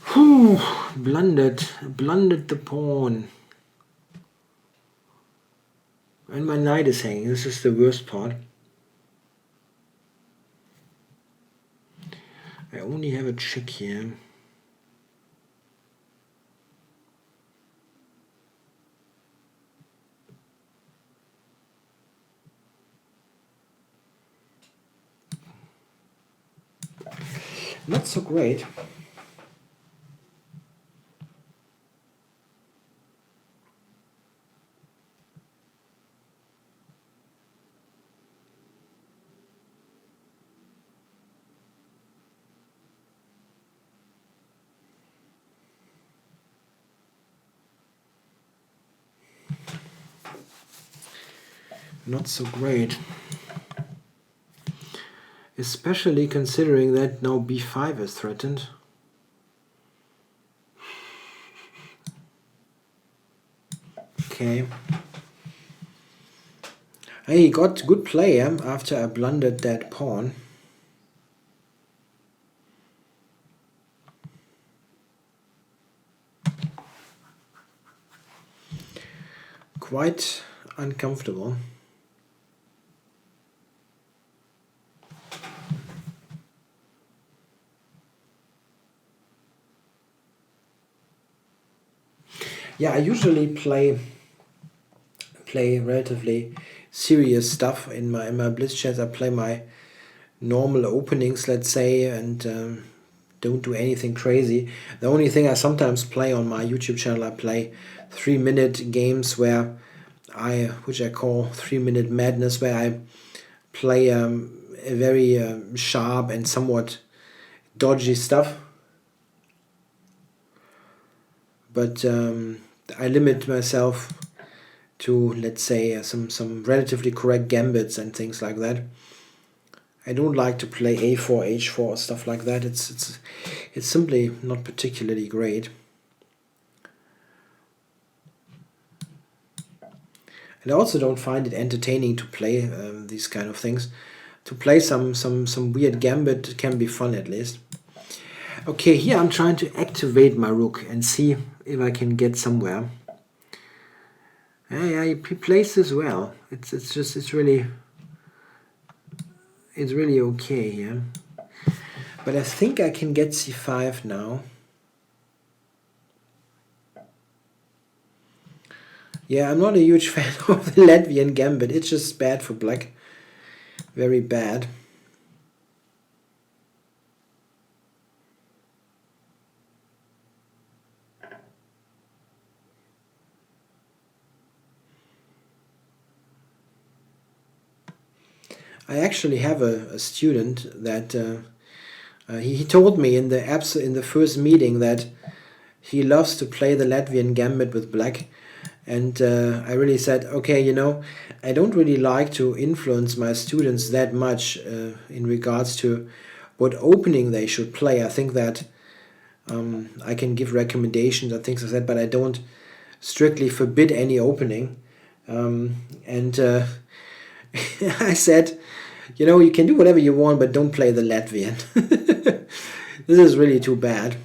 Whew, blundered the pawn. And my knight is hanging. This is the worst part. I only have a check here. Not so great. not so great. Especially considering that now b5 is threatened. Okay. He got good play after I blundered that pawn. Quite uncomfortable. Yeah, I usually play relatively serious stuff in my blitz chess. I play my normal openings, let's say, and don't do anything crazy. The only thing I sometimes play on my YouTube channel, I play 3-minute games which I call 3-minute madness, where I play a very sharp and somewhat dodgy stuff. But I limit myself to, let's say, some relatively correct gambits and things like that. I don't like to play a4, h4, stuff like that. It's simply not particularly great. And I also don't find it entertaining to play these kind of things. To play some weird gambit can be fun, at least. Okay, here I'm trying to activate my rook and see if I can get somewhere. Yeah, he plays this well. It's really okay here. But I think I can get c5 now. Yeah, I'm not a huge fan of the Latvian gambit. It's just bad for black. Very bad. I actually have a student that he told me in the first meeting that he loves to play the Latvian gambit with black. And I really said, okay, I don't really like to influence my students that much in regards to what opening they should play. I think that I can give recommendations and things like that, but I don't strictly forbid any opening. And I said, you can do whatever you want, but don't play the Latvian. This is really too bad.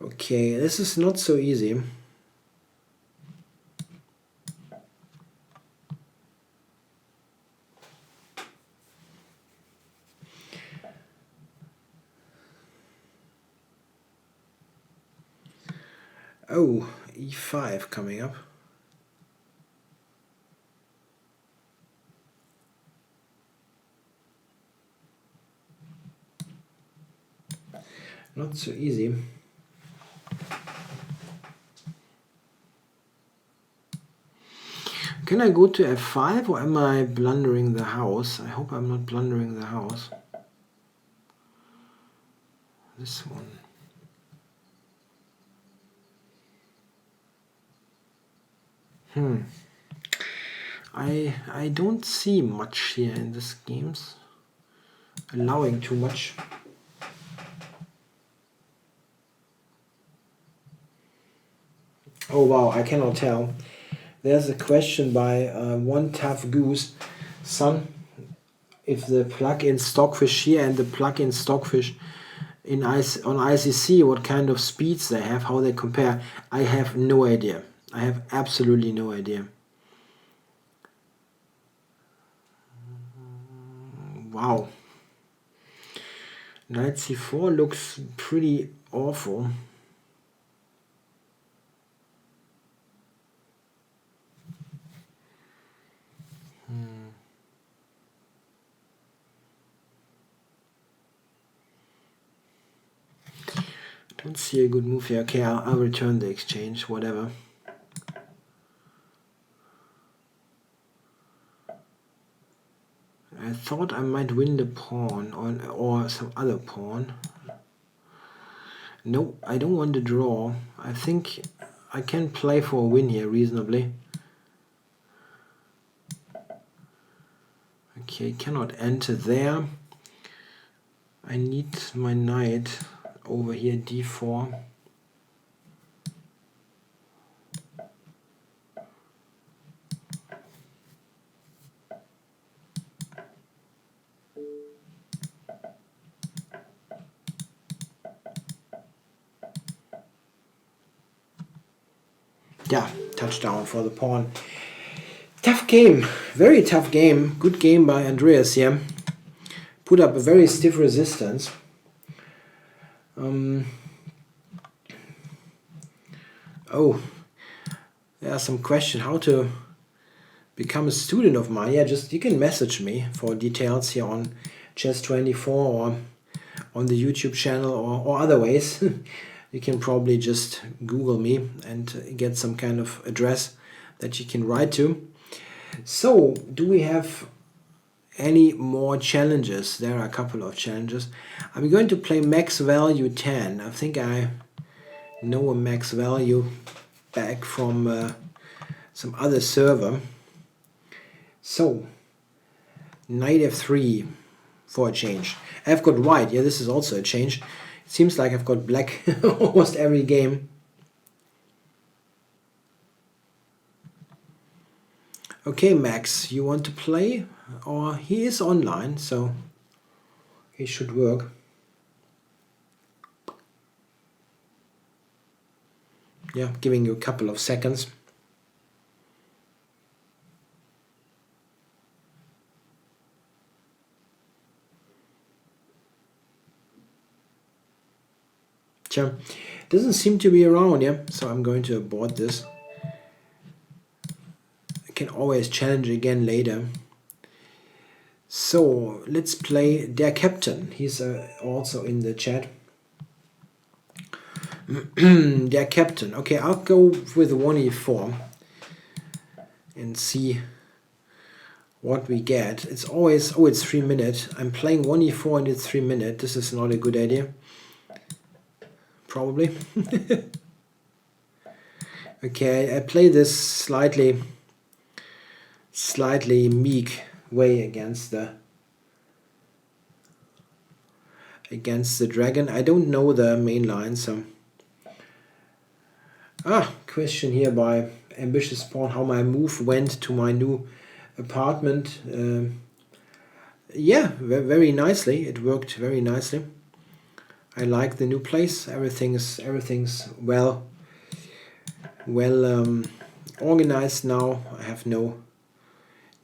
Okay, this is not so easy. Oh, e5 coming up. Not so easy. Can I go to f5 or am I blundering the house? I hope I'm not blundering the house. This one. I don't see much here in these games. Allowing too much. Oh wow, I cannot tell. There's a question by One Tough Goose. Son, if the plug-in Stockfish here and the plug-in Stockfish on ICC, what kind of speeds they have, how they compare, I have no idea. I have absolutely no idea. Wow. Knight c4 looks pretty awful. Don't see a good move here. Okay, I'll return the exchange, whatever. I thought I might win the pawn or some other pawn. No, I don't want to draw. I think I can play for a win here reasonably. Okay, cannot enter there. I need my knight over here, d4. Yeah, touchdown for the pawn. Tough game, very tough game. Good game by Andreas here. Put up a very stiff resistance. Oh, there are some questions how to become a student of mine. Yeah, just you can message me for details here on Chess24 or on the YouTube channel or other ways. You can probably just Google me and get some kind of address that you can write to. So, do we have any more challenges? There are a couple of challenges. I'm going to play max value 10. I think I know a max value back from some other server. So, knight f3 for a change. I've got white. Yeah, this is also a change. It seems like I've got black almost every game. Okay, Max, you want to play? Or he is online, so he should work. Yeah, giving you a couple of seconds. Sure. Doesn't seem to be around, yeah, so I'm going to abort this. I can always challenge again later. So let's play Der Captain. He's also in the chat. Der Captain. Okay, I'll go with 1e4 and see what we get. It's always, oh, it's 3 minutes. I'm playing 1e4 and it's 3 minutes. This is not a good idea. Probably. Okay, I play this slightly meek way against the dragon. I don't know the main line, so question here by Ambitious Pawn, how my move went to my new apartment. Yeah, very nicely. It worked very nicely. I like the new place. Everything's well organized now. I have no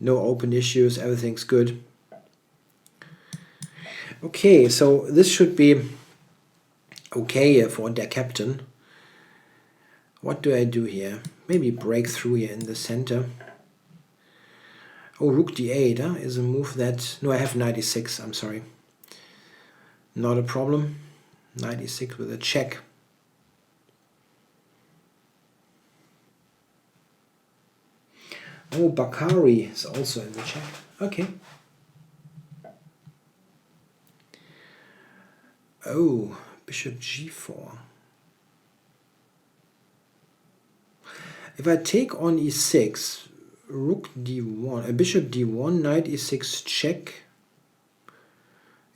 open issues. Everything's good. Okay, so this should be okay for Der Captain. What do I do here? Maybe break through here in the center. Oh, Rook d8 is a move that... No, I have knight e6, I'm sorry. Not a problem. Knight e6 with a check. Oh, Bakari is also in the chat. Okay. Oh, bishop g4. If I take on e6, rook d1, bishop d1, knight e6 check.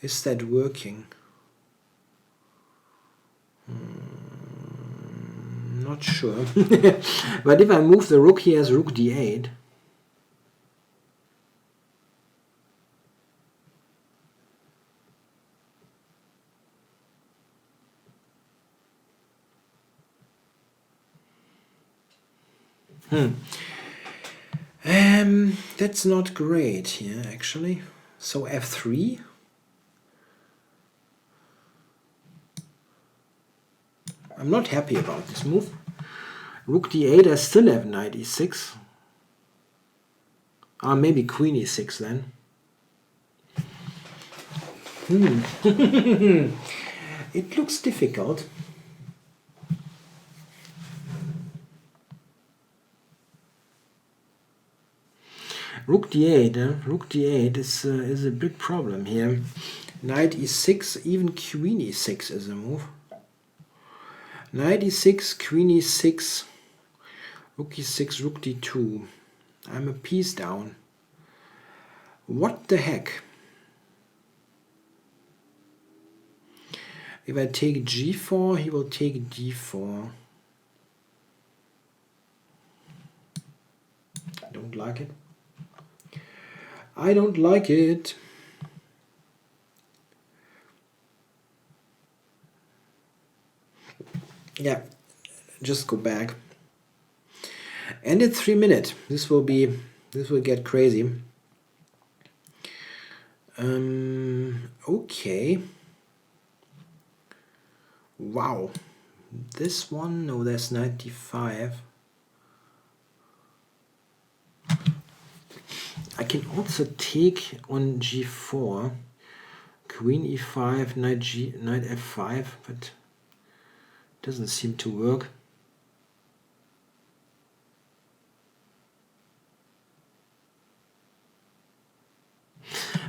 Is that working? Not sure. But if I move the rook, he has rook d8. That's not great here, actually. So f3. I'm not happy about this move. Rook d8, I still have knight e6. Maybe queen e6 then. It looks difficult. Rook d8. Rook d8 is a big problem here. Knight e6, even queen e6 is a move. Knight e6, queen e6, rook e6, rook d2. I'm a piece down. What the heck? If I take g4, he will take d4. I don't like it. I don't like it. Yeah, just go back. And it's 3 minutes. This will get crazy. Okay. Wow. This one, no, that's 95. I can also take on g4, queen e5, knight f5, but it doesn't seem to work.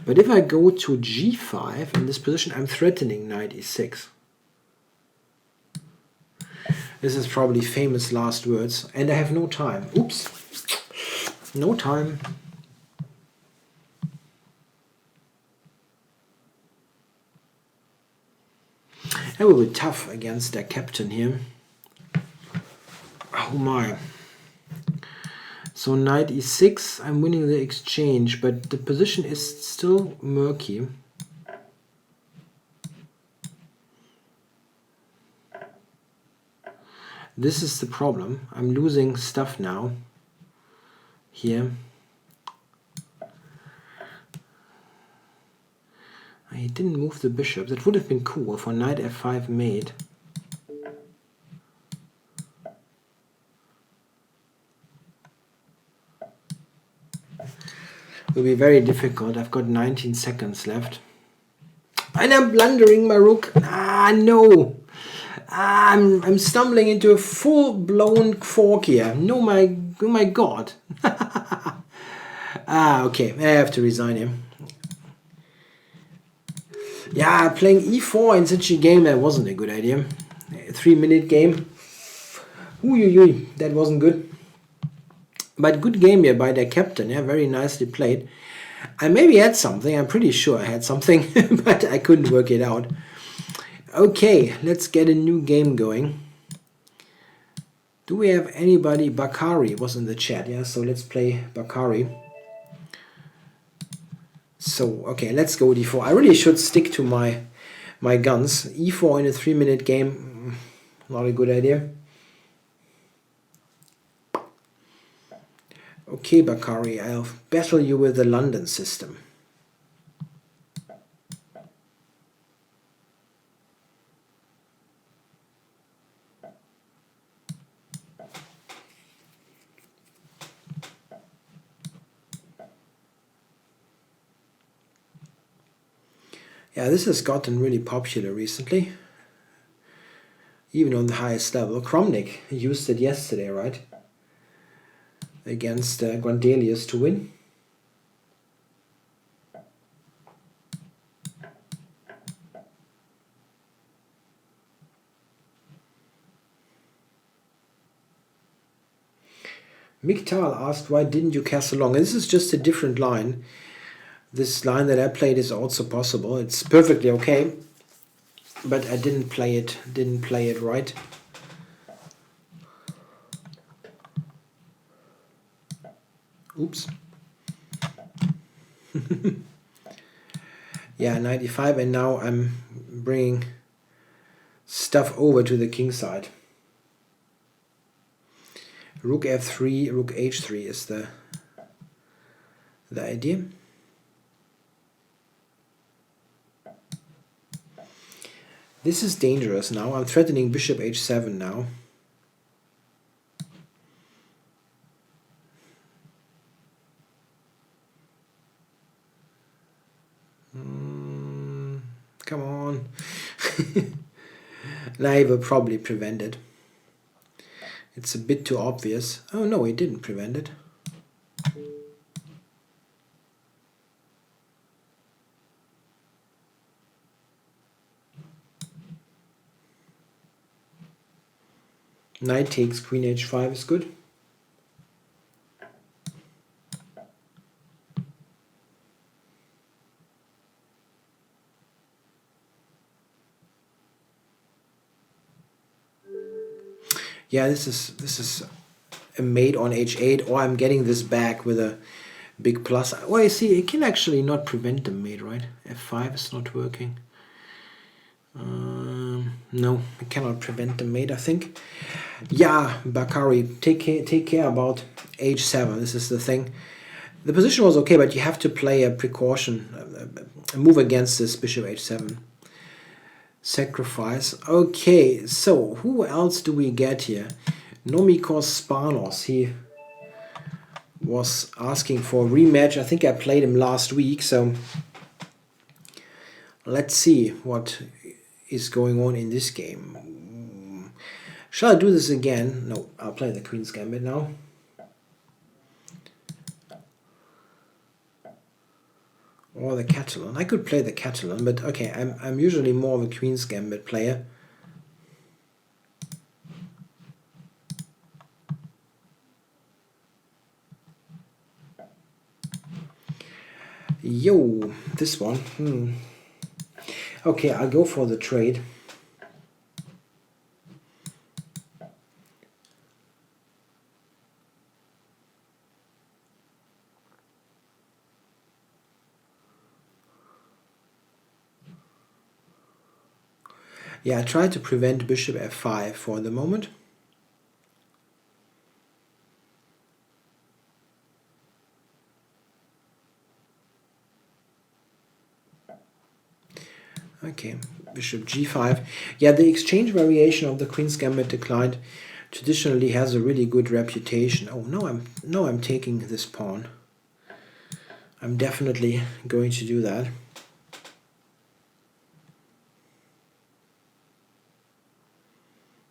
But if I go to g5, in this position I'm threatening knight e6. This is probably famous last words, and I have no time. Oops, no time. That will be tough against their captain here. Oh my. So knight e6, I'm winning the exchange, but the position is still murky. This is the problem. I'm losing stuff now. Here. I didn't move the bishop. That would have been cool for knight f5 mate. It will be very difficult. I've got 19 seconds left. And I'm blundering my rook. Ah, no. I'm stumbling into a full-blown fork here. No, oh my god. Okay. I have to resign him. Yeah, playing e4 in such a game, that wasn't a good idea. A 3-minute game. Ooh, that wasn't good. But good game here by the captain. Yeah, very nicely played. I maybe had something. I'm pretty sure I had something, but I couldn't work it out. Okay, let's get a new game going. Do we have anybody? Bakari was in the chat, yeah? So let's play Bakari. So, okay, let's go d4. I really should stick to my guns. e4 in a 3-minute game, not a good idea. Okay, Bakari, I'll battle you with the London system. Yeah, this has gotten really popular recently, even on the highest level. Kromnik used it yesterday, right? Against Grandelius to win. Miktal asked, why didn't you castle long? And this is just a different line. This line that I played is also possible. It's perfectly okay, but I didn't play it right. Oops. Yeah, 95, and now I'm bringing stuff over to the king side. Rook f3, rook h3 is the idea. This is dangerous now. I'm threatening bishop h7 now. Come on. Now he will probably prevent it. It's a bit too obvious. Oh no, he didn't prevent it. Knight takes queen h5 is good. Yeah, this is a mate on h8, or I'm getting this back with a big plus. Well, you see, it can actually not prevent the mate, right? f5 is not working. No, it cannot prevent the mate, I think. Yeah, Bakari, take care about h7. This is the thing. The position was okay, but you have to play a precaution, a move against this bishop h7. Sacrifice. Okay, so who else do we get here? Nomikos Spanos. He was asking for a rematch. I think I played him last week, so let's see what is going on in this game. Shall I do this again? No, I'll play the Queen's Gambit now. Or the Catalan. I could play the Catalan, but okay, I'm usually more of a Queen's Gambit player. Yo, this one. Okay, I'll go for the trade. Yeah, I try to prevent bishop f5 for the moment. Okay, bishop g5. Yeah, the exchange variation of the Queen's Gambit declined traditionally has a really good reputation. Oh, no, I'm taking this pawn. I'm definitely going to do that.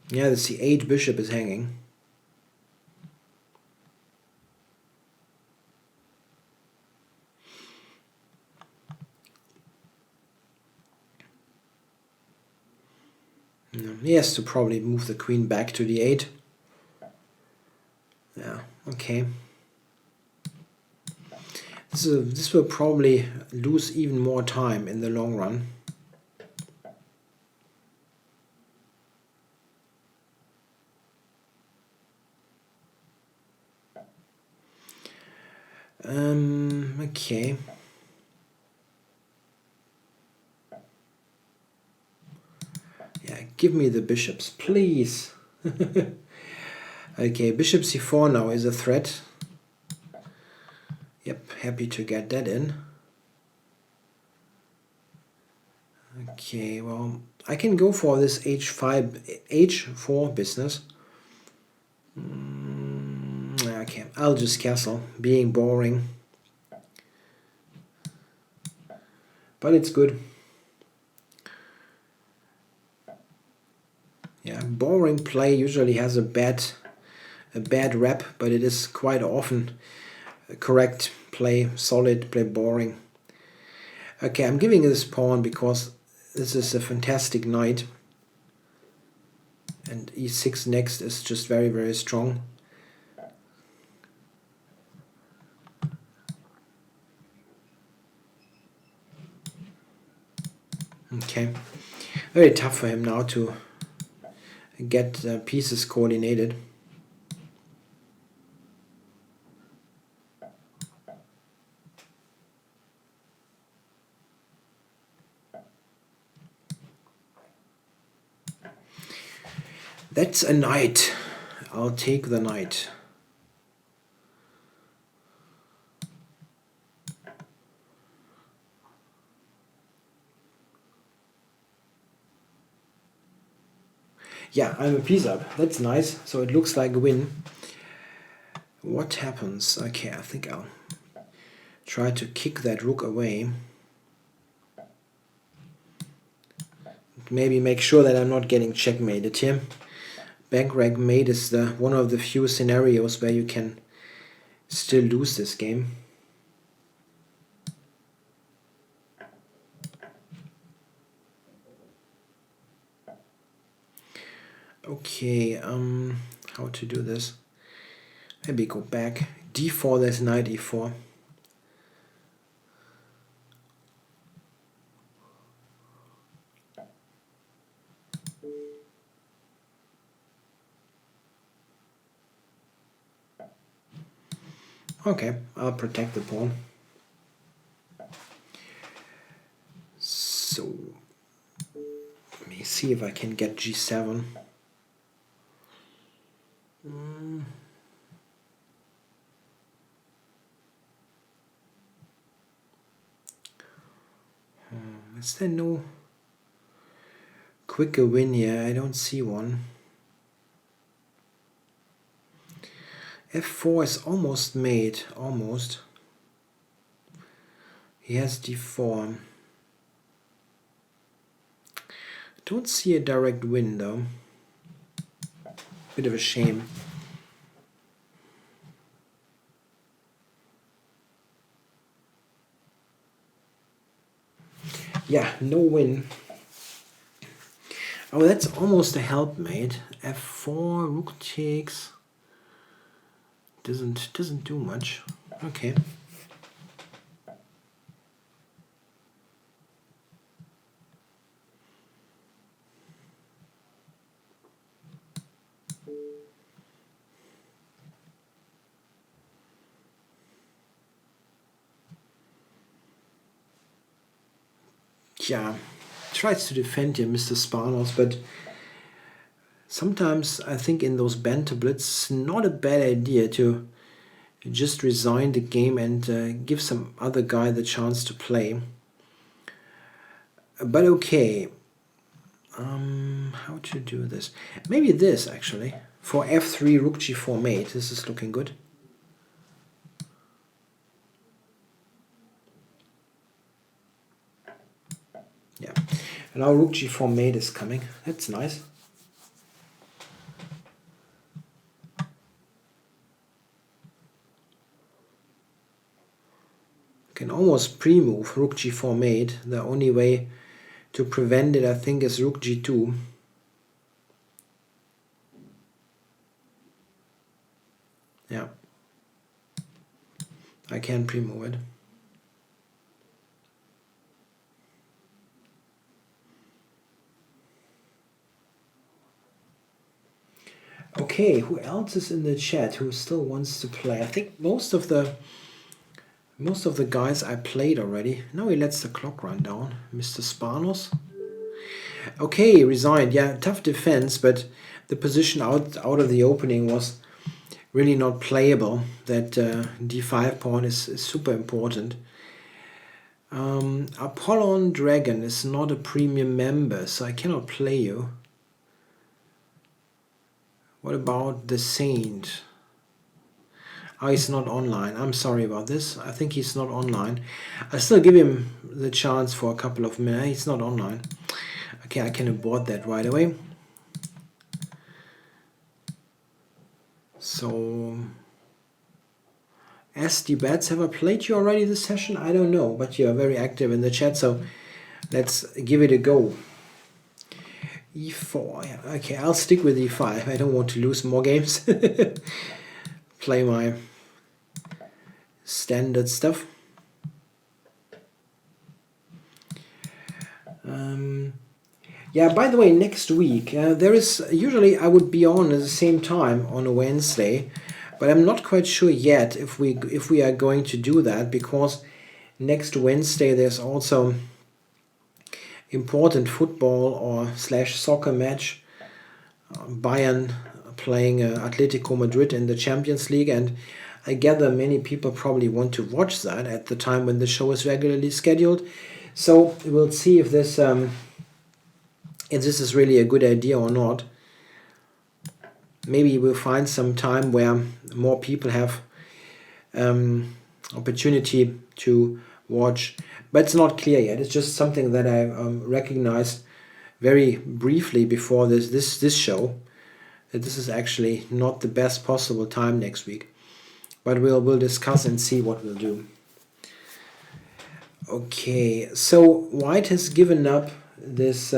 Yeah, the c8 bishop is hanging. He has to probably move the queen back to the 8. Yeah, okay. This will probably lose even more time in the long run. Okay. Yeah, give me the bishops, please. Okay, bishop c4 now is a threat. Yep, happy to get that in. Okay, well, I can go for this h4 business. Okay, I'll just castle, being boring. But it's good. Yeah, boring play usually has a bad rep, but it is quite often a correct play, solid play, boring. Okay, I'm giving this pawn because this is a fantastic knight. And e6 next is just very, very strong. Okay, very tough for him now to get pieces coordinated. That's a knight. I'll take the knight. Yeah, I'm a piece up. That's nice. So it looks like a win. What happens? Okay, I think I'll try to kick that rook away. Maybe make sure that I'm not getting checkmated here. Bank rank mate is one of the few scenarios where you can still lose this game. Okay, how to do this? Maybe go back. D4, there's knight e4. Okay, I'll protect the pawn. So, let me see if I can get g7. Is there no quicker win here? I don't see one. F4 is almost made, almost. He has d4. Don't see a direct win though. Bit of a shame. Yeah, no win. Oh, that's almost a helpmate. F4, rook takes. Doesn't do much. Okay. Yeah, tries to defend here, Mr. Spanos, but sometimes I think in those Banter Blitz, it's not a bad idea to just resign the game and give some other guy the chance to play. But okay, how to do this? Maybe this actually. For f3, rook g4 mate, this is looking good. Yeah, and now rook g4 mate is coming. That's nice. Can almost pre-move rook g4 mate. The only way to prevent it, I think, is rook g2. Yeah, I can pre-move it. Okay, who else is in the chat who still wants to play? I think most of the guys I played already. Now he lets the clock run down. Mr. Spanos. Okay, resigned. Yeah, tough defense, but the position out of the opening was really not playable. That d5 pawn is super important. Apollon Dragon is not a premium member, so I cannot play you. What about the Saint? Oh, he's not online. I'm sorry about this. I think he's not online. I still give him the chance for a couple of minutes. He's not online. Okay, I can abort that right away. So, SD Bats, have I played you already this session? I don't know, but you are very active in the chat, so let's give it a go. E4, yeah. Okay, I'll stick with E5. I don't want to lose more games. Play my standard stuff. Yeah, by the way, next week, there is, usually I would be on at the same time on a Wednesday, but I'm not quite sure yet if we are going to do that, because next Wednesday there's also important football or /soccer match. Bayern playing Atletico Madrid in the Champions League, and I gather many people probably want to watch that at the time when the show is regularly scheduled. So we'll see if this is really a good idea or not. Maybe we'll find some time where more people have opportunity to watch, but it's not clear yet. It's just something that I recognized very briefly before this show, that this is actually not the best possible time next week. But we'll discuss and see what we'll do. Okay, so White has given up this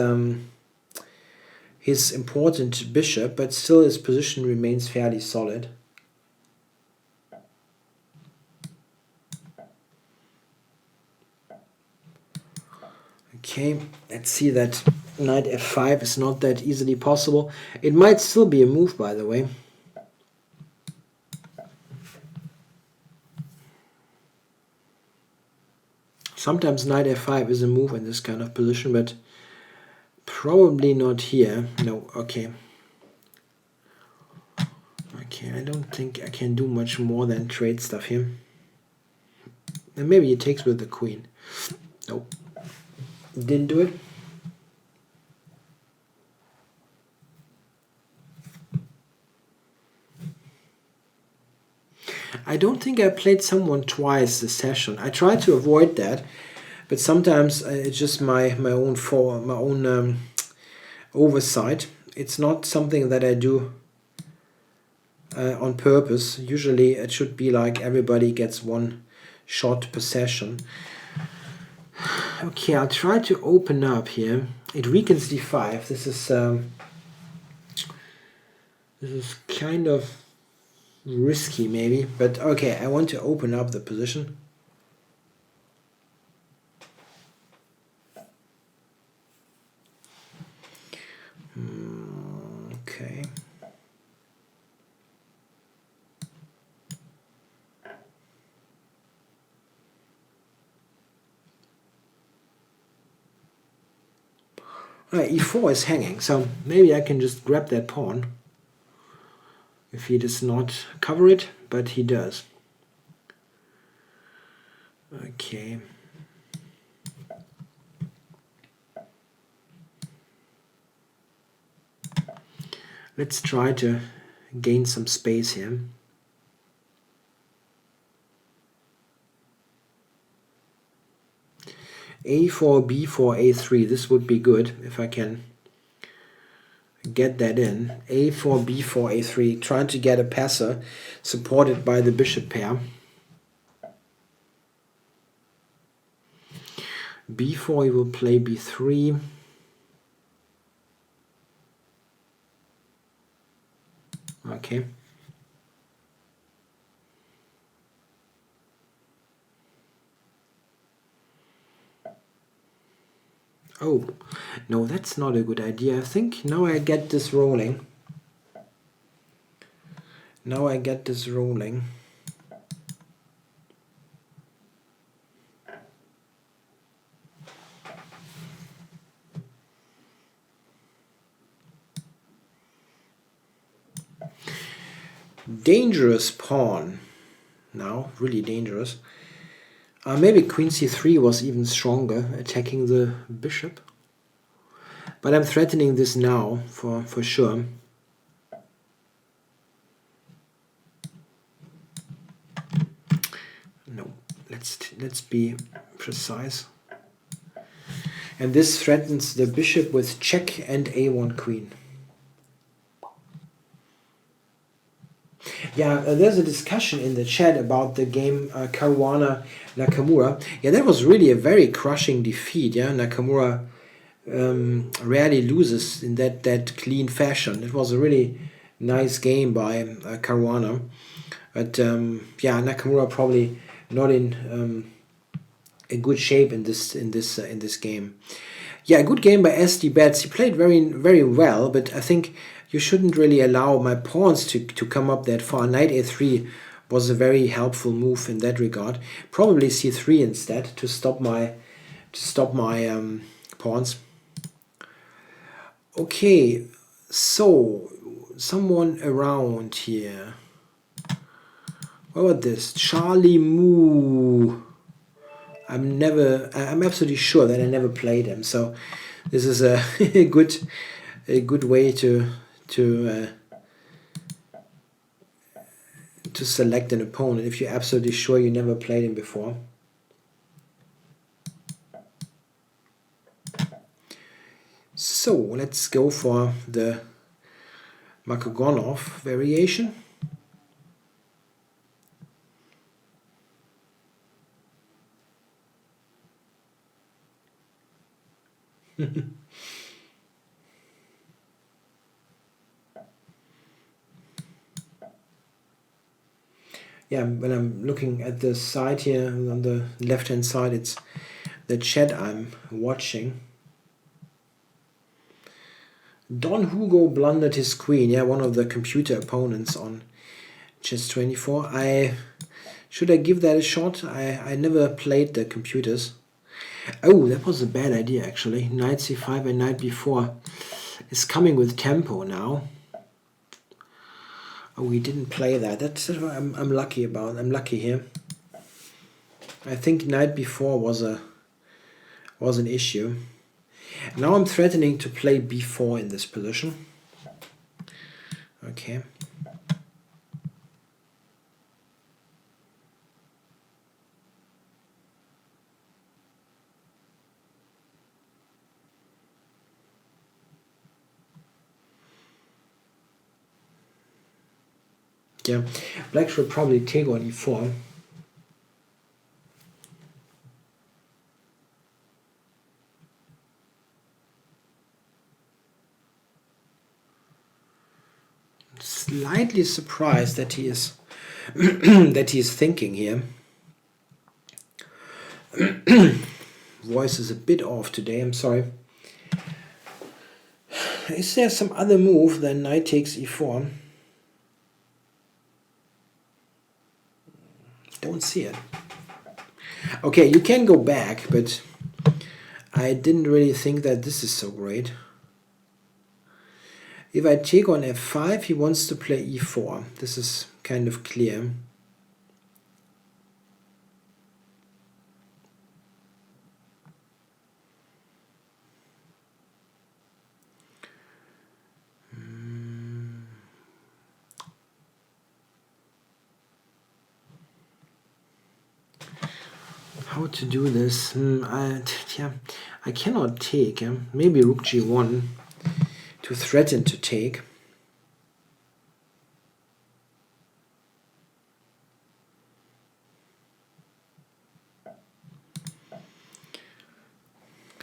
his important bishop, but still his position remains fairly solid. Okay, let's see that knight f5 is not that easily possible. It might still be a move, by the way. Sometimes knight f5 is a move in this kind of position, but probably not here. No, okay. Okay, I don't think I can do much more than trade stuff here. And maybe he takes with the queen. Nope. Didn't do it. I don't think I played someone twice this session. I try to avoid that, but sometimes it's just my own oversight. It's not something that I do on purpose. Usually it should be like everybody gets one shot per session. Okay, I'll try to open up here. It weakens d5. This is kind of risky maybe, but okay, I want to open up the position. Okay. Alright, e4 is hanging, so maybe I can just grab that pawn if he does not cover it, but he does. Okay. Let's try to gain some space here. a4, b4, a3. This would be good if I can get that in. a4, b4, a3. Trying to get a passer supported by the bishop pair. b4, he will play b3. Okay. Oh, no, that's not a good idea. I think now I get this rolling. Now I get this rolling. Dangerous pawn. Now, really dangerous. Maybe queen c3 was even stronger, attacking the bishop. But I'm threatening this now, for sure. No, let's be precise. And this threatens the bishop with check and a1 queen. Yeah, there's a discussion in the chat about the game Caruana-Nakamura. Yeah, that was really a very crushing defeat. Yeah, Nakamura rarely loses in that clean fashion. It was a really nice game by Caruana. But yeah, Nakamura probably not in a good shape in this game. Yeah, a good game by SD Betts. He played very well, but I think you shouldn't really allow my pawns to come up that far. Knight a3 was a very helpful move in that regard. Probably c3 instead to stop my pawns. Okay, so someone around here. What about this? Charlie Moo. I'm absolutely sure that I never played him. So this is a good way to select an opponent if you're absolutely sure you never played him before. So let's go for the Makagonov variation. yeah, when I'm looking at the side here on the left hand side, it's the chat I'm watching. Don Hugo blundered his queen. Yeah, one of the computer opponents on Chess24. Should I give that a shot? I never played the computers. Oh, that was a bad idea actually. Knight c5 and knight b4 is coming with tempo now. Oh, we didn't play that. That's what I'm lucky about. I'm lucky here. I think knight b4 was an issue. Now I'm threatening to play b4 in this position. Okay. Yeah, black should probably take on e4. Slightly surprised that he is that he is thinking here. Voice is a bit off today, I'm sorry. Is there some other move than knight takes e4? Don't see it. Okay, you can go back, but I didn't really think that this is so great. If I take on f5, he wants to play e4. This is kind of clear. How to do this? I cannot take. Maybe rook g1 to threaten to take.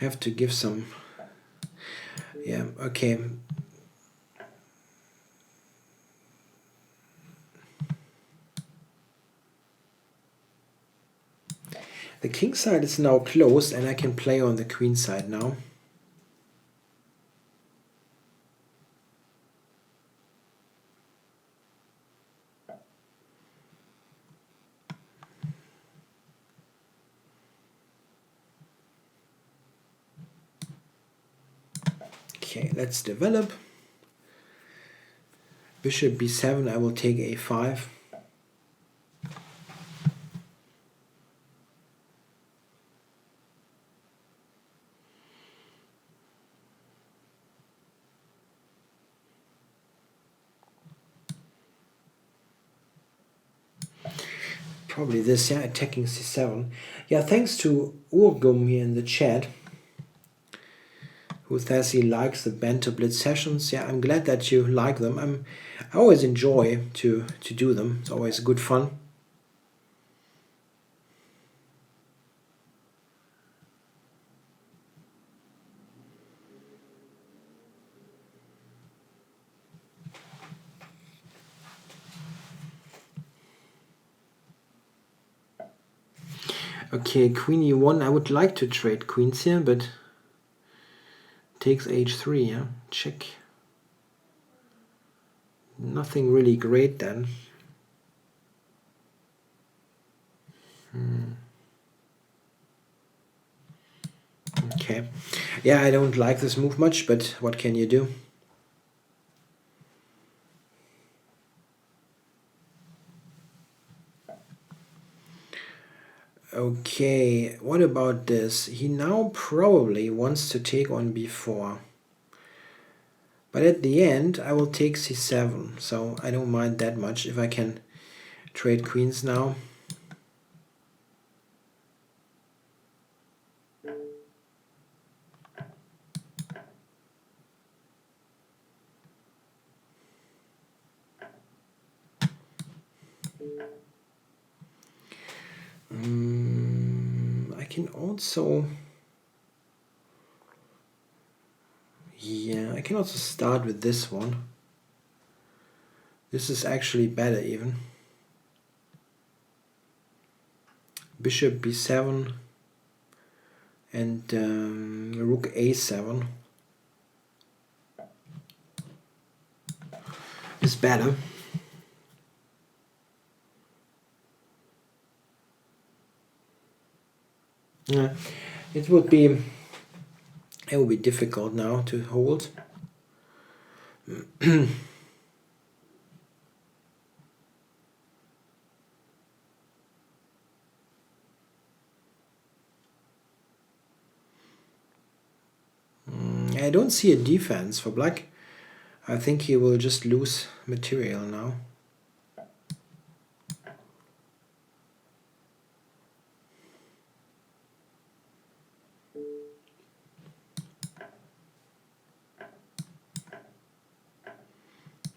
Have to give some. Yeah, okay. The king side is now closed and I can play on the queen side now. Okay, let's develop. Bishop b7, I will take a5. Probably this, yeah, attacking c7. Yeah, thanks to Urgum here in the chat, who says he likes the Banter Blitz sessions. Yeah, I'm glad that you like them. I always enjoy to do them. It's always good fun. Okay, queen e1. I would like to trade queens here, but takes h3, yeah? Check. Nothing really great then. Okay. Yeah, I don't like this move much, but what can you do? Okay, what about this? He now probably wants to take on b4. But at the end, I will take c7, so I don't mind that much if I can trade queens now. I can also... Yeah, I can also start with this one. This is actually better even. bishop b7 and rook a7 is better. It would be difficult now to hold. I don't see a defense for black. I think he will just lose material now.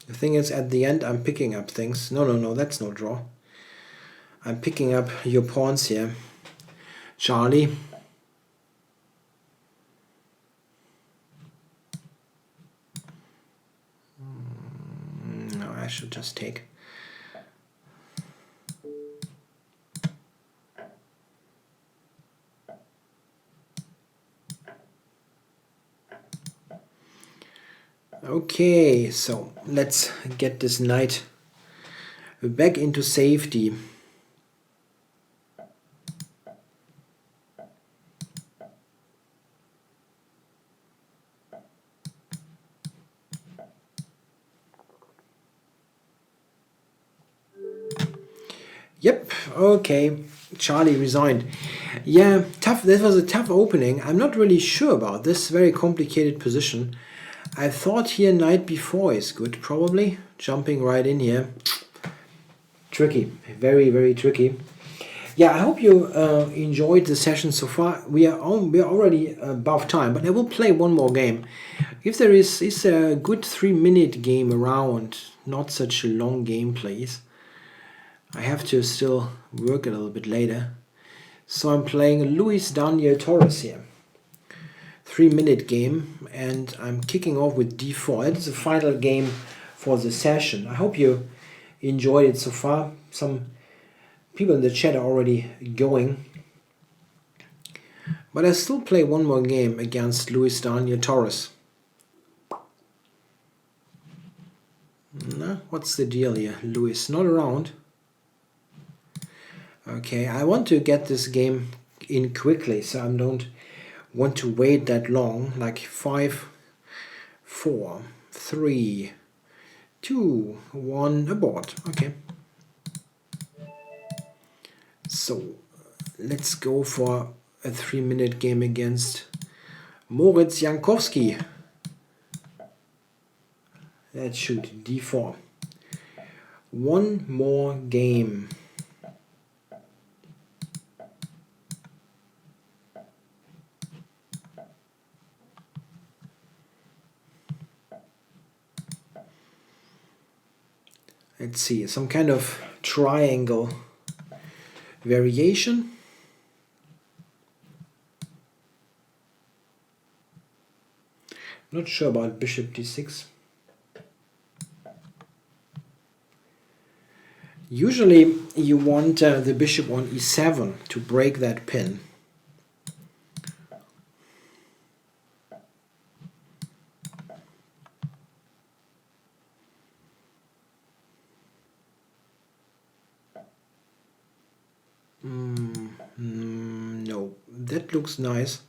The thing is, at the end I'm picking up things. No, that's no draw. I'm picking up your pawns here, Charlie. No, I should just take. Okay, so let's get this knight back into safety. Yep, okay, Charlie resigned. Yeah, tough. That was a tough opening. I'm not really sure about this very complicated position. I thought here knight b4 is good, probably. Jumping right in here. Tricky, very, very tricky. Yeah, I hope you enjoyed the session so far. We are already above time, but I will play one more game. If there is a good 3-minute game around, not such a long game, please. I have to still work a little bit later. So I'm playing Luis Daniel Torres here. 3-minute game, and I'm kicking off with d4. It is the final game for the session. I hope you enjoyed it so far. Some people in the chat are already going. But I still play one more game against Luis Daniel Torres. No, what's the deal here? Luis not around. Okay, I want to get this game in quickly, so I don't want to wait that long. Like 5, 4, 3, 2, 1, abort. Okay. So let's go for a 3-minute game against Moritz Jankowski. Let's shoot d4. One more game. Let's see, some kind of triangle variation. Not sure about bishop d6. Usually you want the bishop on e7 to break that pin. No, that looks nice.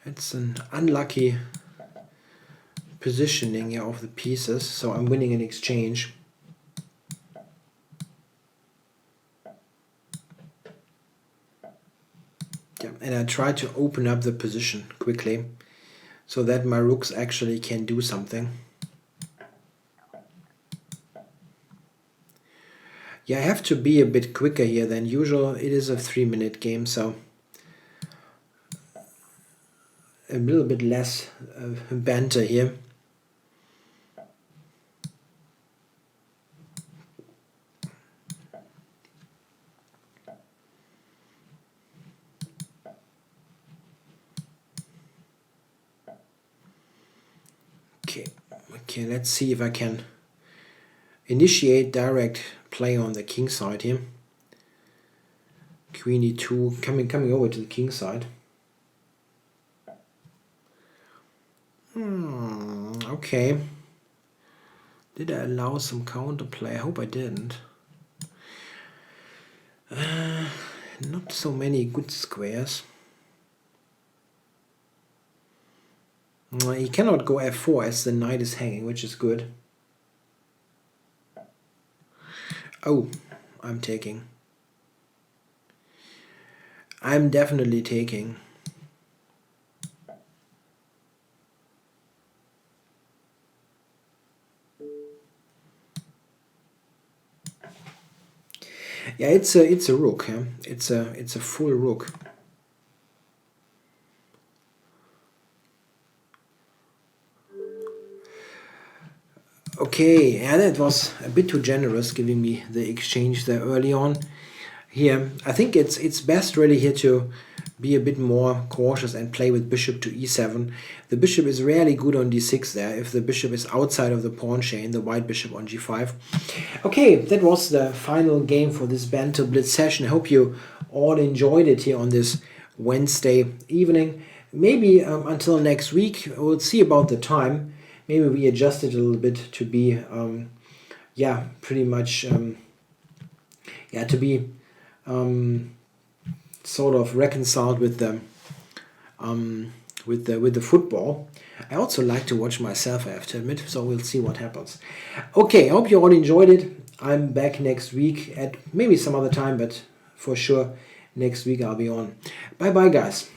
It's an unlucky positioning here of the pieces, so I'm winning an exchange. Yeah, and I try to open up the position quickly so that my rooks actually can do something. Yeah, I have to be a bit quicker here than usual. It is a 3-minute game, so a little bit less banter here. Okay, let's see if I can initiate direct play on the king side here. Queen e2, coming over to the king side. Okay. Did I allow some counterplay? I hope I didn't. Not so many good squares. He cannot go f4 as the knight is hanging, which is good. Oh, I'm taking. I'm definitely taking. Yeah, it's a rook. Yeah? It's a full rook. Okay, yeah, that was a bit too generous, giving me the exchange there early on. Here, I think it's best really here to be a bit more cautious and play with bishop to e7. The bishop is rarely good on d6 there if the bishop is outside of the pawn chain, the white bishop on g5. Okay, that was the final game for this Banter Blitz session. I hope you all enjoyed it here on this Wednesday evening. Maybe until next week, we'll see about the time. Maybe we adjust it a little bit to be, yeah, pretty much, yeah, to be sort of reconciled with the football. I also like to watch myself, I have to admit, so we'll see what happens. Okay, I hope you all enjoyed it. I'm back next week at maybe some other time, but for sure next week I'll be on. Bye bye, guys.